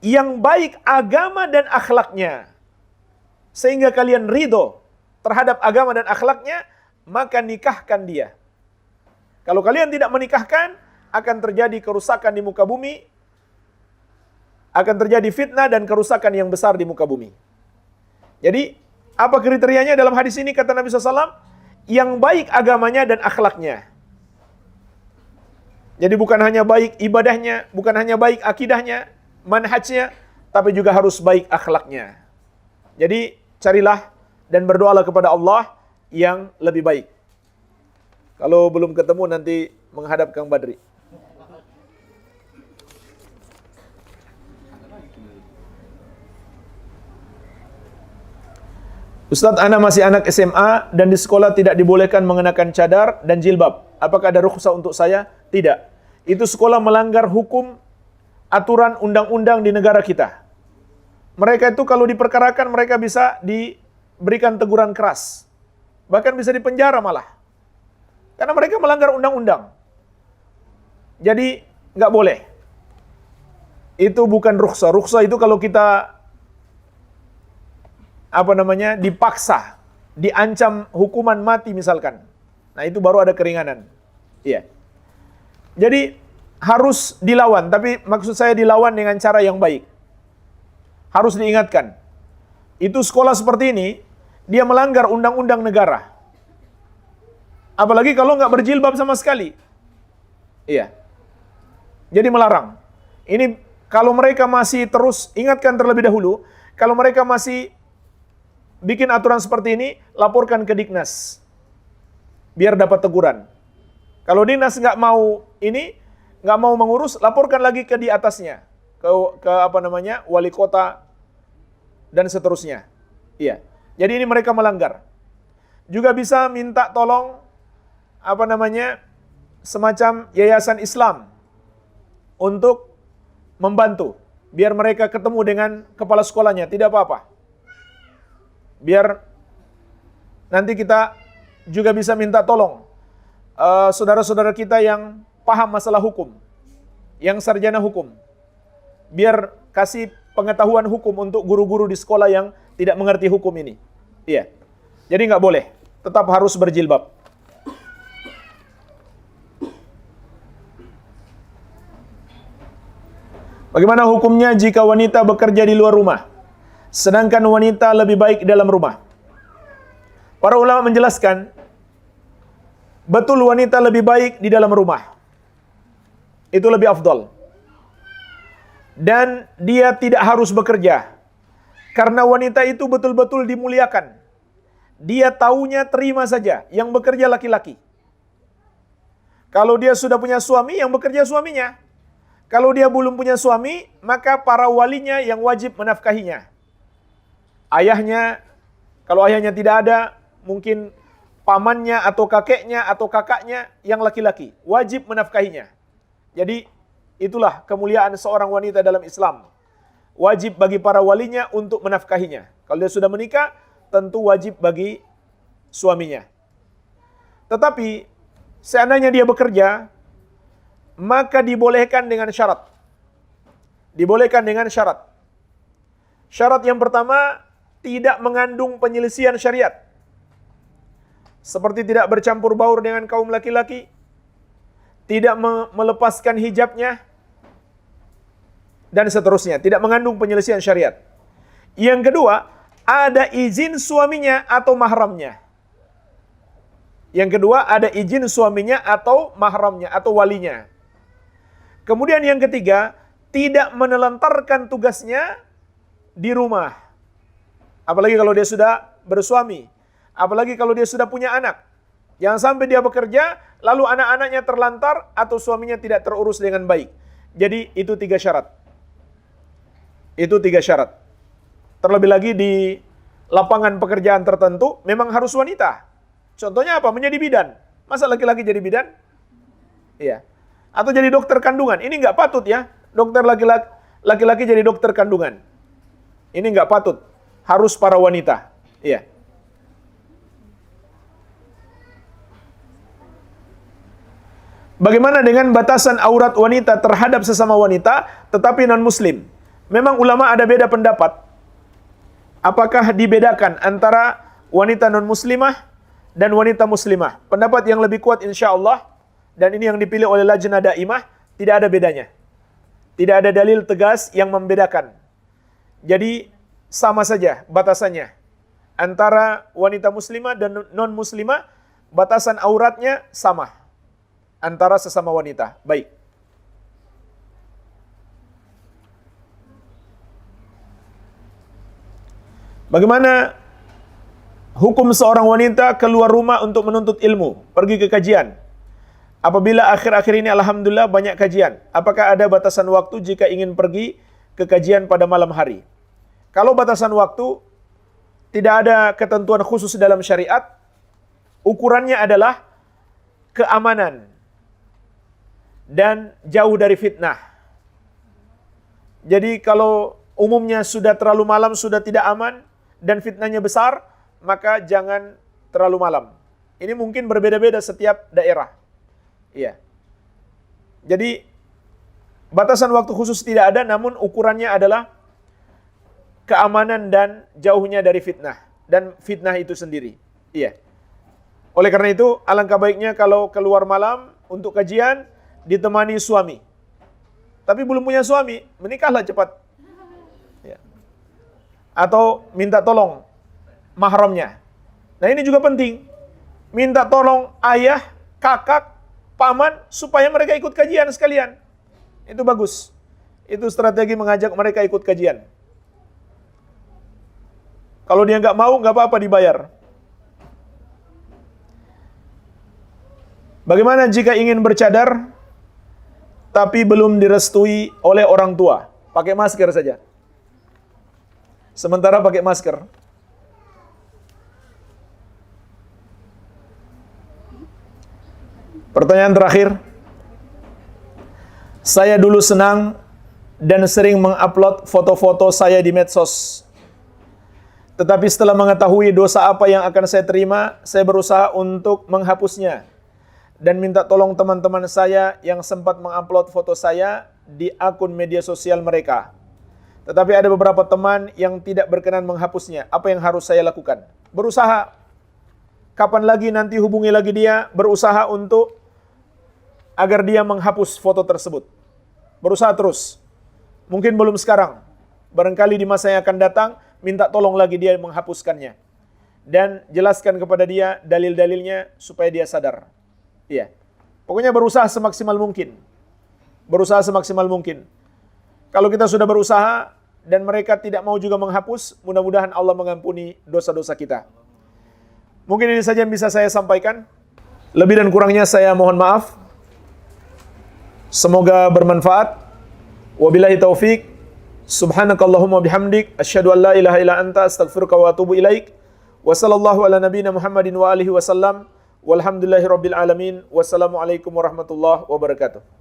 [SPEAKER 1] yang baik agama dan akhlaknya sehingga kalian ridho terhadap agama dan akhlaknya, maka nikahkan dia. Kalau kalian tidak menikahkan, akan terjadi kerusakan di muka bumi, akan terjadi fitnah dan kerusakan yang besar di muka bumi. Jadi, apa kriterianya dalam hadis ini kata Nabi SAW? Yang baik agamanya dan akhlaknya. Jadi bukan hanya baik ibadahnya, bukan hanya baik akidahnya, manhajnya, tapi juga harus baik akhlaknya. Jadi, carilah dan berdoalah kepada Allah yang lebih baik. Kalau belum ketemu nanti menghadap Kang Badri. Ustadz, ana masih anak SMA dan di sekolah tidak dibolehkan mengenakan cadar dan jilbab. Apakah ada rukhsah untuk saya? Tidak. Itu sekolah melanggar hukum, aturan undang-undang di negara kita. Mereka itu kalau diperkarakan, mereka bisa diberikan teguran keras. Bahkan bisa dipenjara malah. Karena mereka melanggar undang-undang. Jadi, nggak boleh. Itu bukan rukhsah. Rukhsah itu kalau kita dipaksa, diancam hukuman mati misalkan. Nah, itu baru ada keringanan. Iya. Jadi harus dilawan, tapi maksud saya dilawan dengan cara yang baik. Harus diingatkan. Itu sekolah seperti ini, dia melanggar undang-undang negara. Apalagi kalau nggak berjilbab sama sekali. Iya. Jadi melarang. Ini Kalau mereka masih terus, ingatkan terlebih dahulu, kalau mereka masih bikin aturan seperti ini, laporkan ke Dignas. Biar dapat teguran. Kalau Dinas nggak mau ini, nggak mau mengurus, laporkan lagi ke di atasnya. Ke wali kota, dan seterusnya. Iya. Jadi ini mereka melanggar. Juga bisa minta tolong, semacam yayasan Islam, untuk membantu, biar mereka ketemu dengan kepala sekolahnya, tidak apa-apa. Biar nanti kita juga bisa minta tolong saudara-saudara kita yang paham masalah hukum, yang sarjana hukum, biar kasih pengetahuan hukum untuk guru-guru di sekolah yang tidak mengerti hukum ini. Iya. Jadi nggak boleh, tetap harus berjilbab. Bagaimana hukumnya jika wanita bekerja di luar rumah, sedangkan wanita lebih baik di dalam rumah? Para ulama menjelaskan, betul wanita lebih baik di dalam rumah. Itu lebih afdal. Dan dia tidak harus bekerja. Karena wanita itu betul-betul dimuliakan. Dia taunya terima saja, yang bekerja laki-laki. Kalau dia sudah punya suami, yang bekerja suaminya. Kalau dia belum punya suami, maka para walinya yang wajib menafkahinya. Ayahnya, kalau ayahnya tidak ada, mungkin pamannya atau kakeknya atau kakaknya yang laki-laki, wajib menafkahinya. Jadi, itulah kemuliaan seorang wanita dalam Islam. Wajib bagi para walinya untuk menafkahinya. Kalau dia sudah menikah, tentu wajib bagi suaminya. Tetapi, seandainya dia bekerja, maka dibolehkan dengan syarat. Dibolehkan dengan syarat. Syarat yang pertama, tidak mengandung penyelisihan syariat. Seperti tidak bercampur baur dengan kaum laki-laki, tidak melepaskan hijabnya, dan seterusnya. Tidak mengandung penyelisihan syariat. Yang kedua, ada izin suaminya atau mahramnya. Yang kedua, ada izin suaminya atau mahramnya atau walinya. Kemudian yang ketiga, tidak menelantarkan tugasnya di rumah. Apalagi kalau dia sudah bersuami. Apalagi kalau dia sudah punya anak. Jangan sampai dia bekerja, lalu anak-anaknya terlantar atau suaminya tidak terurus dengan baik. Jadi itu 3 syarat. Itu 3 syarat. Terlebih lagi di lapangan pekerjaan tertentu, memang harus wanita. Contohnya apa? Menjadi bidan. Masa laki-laki jadi bidan? Iya. Atau jadi dokter kandungan. Ini nggak patut ya. Dokter laki-laki jadi dokter kandungan. Ini nggak patut. Harus para wanita. Iya. Bagaimana dengan batasan aurat wanita terhadap sesama wanita, tetapi non-muslim? Memang ulama ada beda pendapat. Apakah dibedakan antara wanita non-muslimah dan wanita muslimah? Pendapat yang lebih kuat insya Allah, dan ini yang dipilih oleh Lajnah Daimah, tidak ada bedanya. Tidak ada dalil tegas yang membedakan. Jadi sama saja batasannya. Antara wanita muslimah dan non-muslimah, batasan auratnya sama. Antara sesama wanita. Baik. Bagaimana hukum seorang wanita keluar rumah untuk menuntut ilmu, pergi ke kajian? Apabila akhir-akhir ini alhamdulillah banyak kajian, apakah ada batasan waktu jika ingin pergi ke kajian pada malam hari? Kalau batasan waktu, tidak ada ketentuan khusus dalam syariat, ukurannya adalah keamanan dan jauh dari fitnah. Jadi kalau umumnya sudah terlalu malam, sudah tidak aman, dan fitnahnya besar, maka jangan terlalu malam. Ini mungkin berbeda-beda setiap daerah. Iya. Jadi batasan waktu khusus tidak ada, namun ukurannya adalah keamanan dan jauhnya dari fitnah dan fitnah itu sendiri. Iya. Oleh karena itu, alangkah baiknya kalau keluar malam untuk kajian ditemani suami. Tapi belum punya suami, menikahlah cepat. Ya. Atau minta tolong mahramnya. Nah, ini juga penting. Minta tolong ayah, kakak, paman supaya mereka ikut kajian sekalian. Itu bagus. Itu strategi mengajak mereka ikut kajian. Kalau dia nggak mau, nggak apa-apa dibayar. Bagaimana jika ingin bercadar, tapi belum direstui oleh orang tua? Pakai masker saja. Sementara pakai masker. Pertanyaan terakhir. Saya dulu senang dan sering mengupload foto-foto saya di medsos. Tetapi setelah mengetahui dosa apa yang akan saya terima, saya berusaha untuk menghapusnya. Dan minta tolong teman-teman saya yang sempat mengupload foto saya di akun media sosial mereka. Tetapi ada beberapa teman yang tidak berkenan menghapusnya. Apa yang harus saya lakukan? Berusaha. Kapan lagi nanti hubungi lagi dia, berusaha untuk agar dia menghapus foto tersebut. Berusaha terus. Mungkin belum sekarang. Barangkali di masa yang akan datang, minta tolong lagi dia menghapuskannya. Dan jelaskan kepada dia dalil-dalilnya supaya dia sadar. Iya. Pokoknya berusaha semaksimal mungkin. Berusaha semaksimal mungkin. Kalau kita sudah berusaha dan mereka tidak mau juga menghapus, mudah-mudahan Allah mengampuni dosa-dosa kita. Mungkin ini saja yang bisa saya sampaikan. Lebih dan kurangnya saya mohon maaf. Semoga bermanfaat. Wabillahi taufik. Subhanakallahumma bihamdik. Asyhadu an la ilaha illa anta astaghfiruka wa atubu ilaik. Wa sallallahu ala nabiyina Muhammadin wa alihi wasallam. Walhamdulillahi rabbil alamin. Wassalamualaikum warahmatullahi wabarakatuh.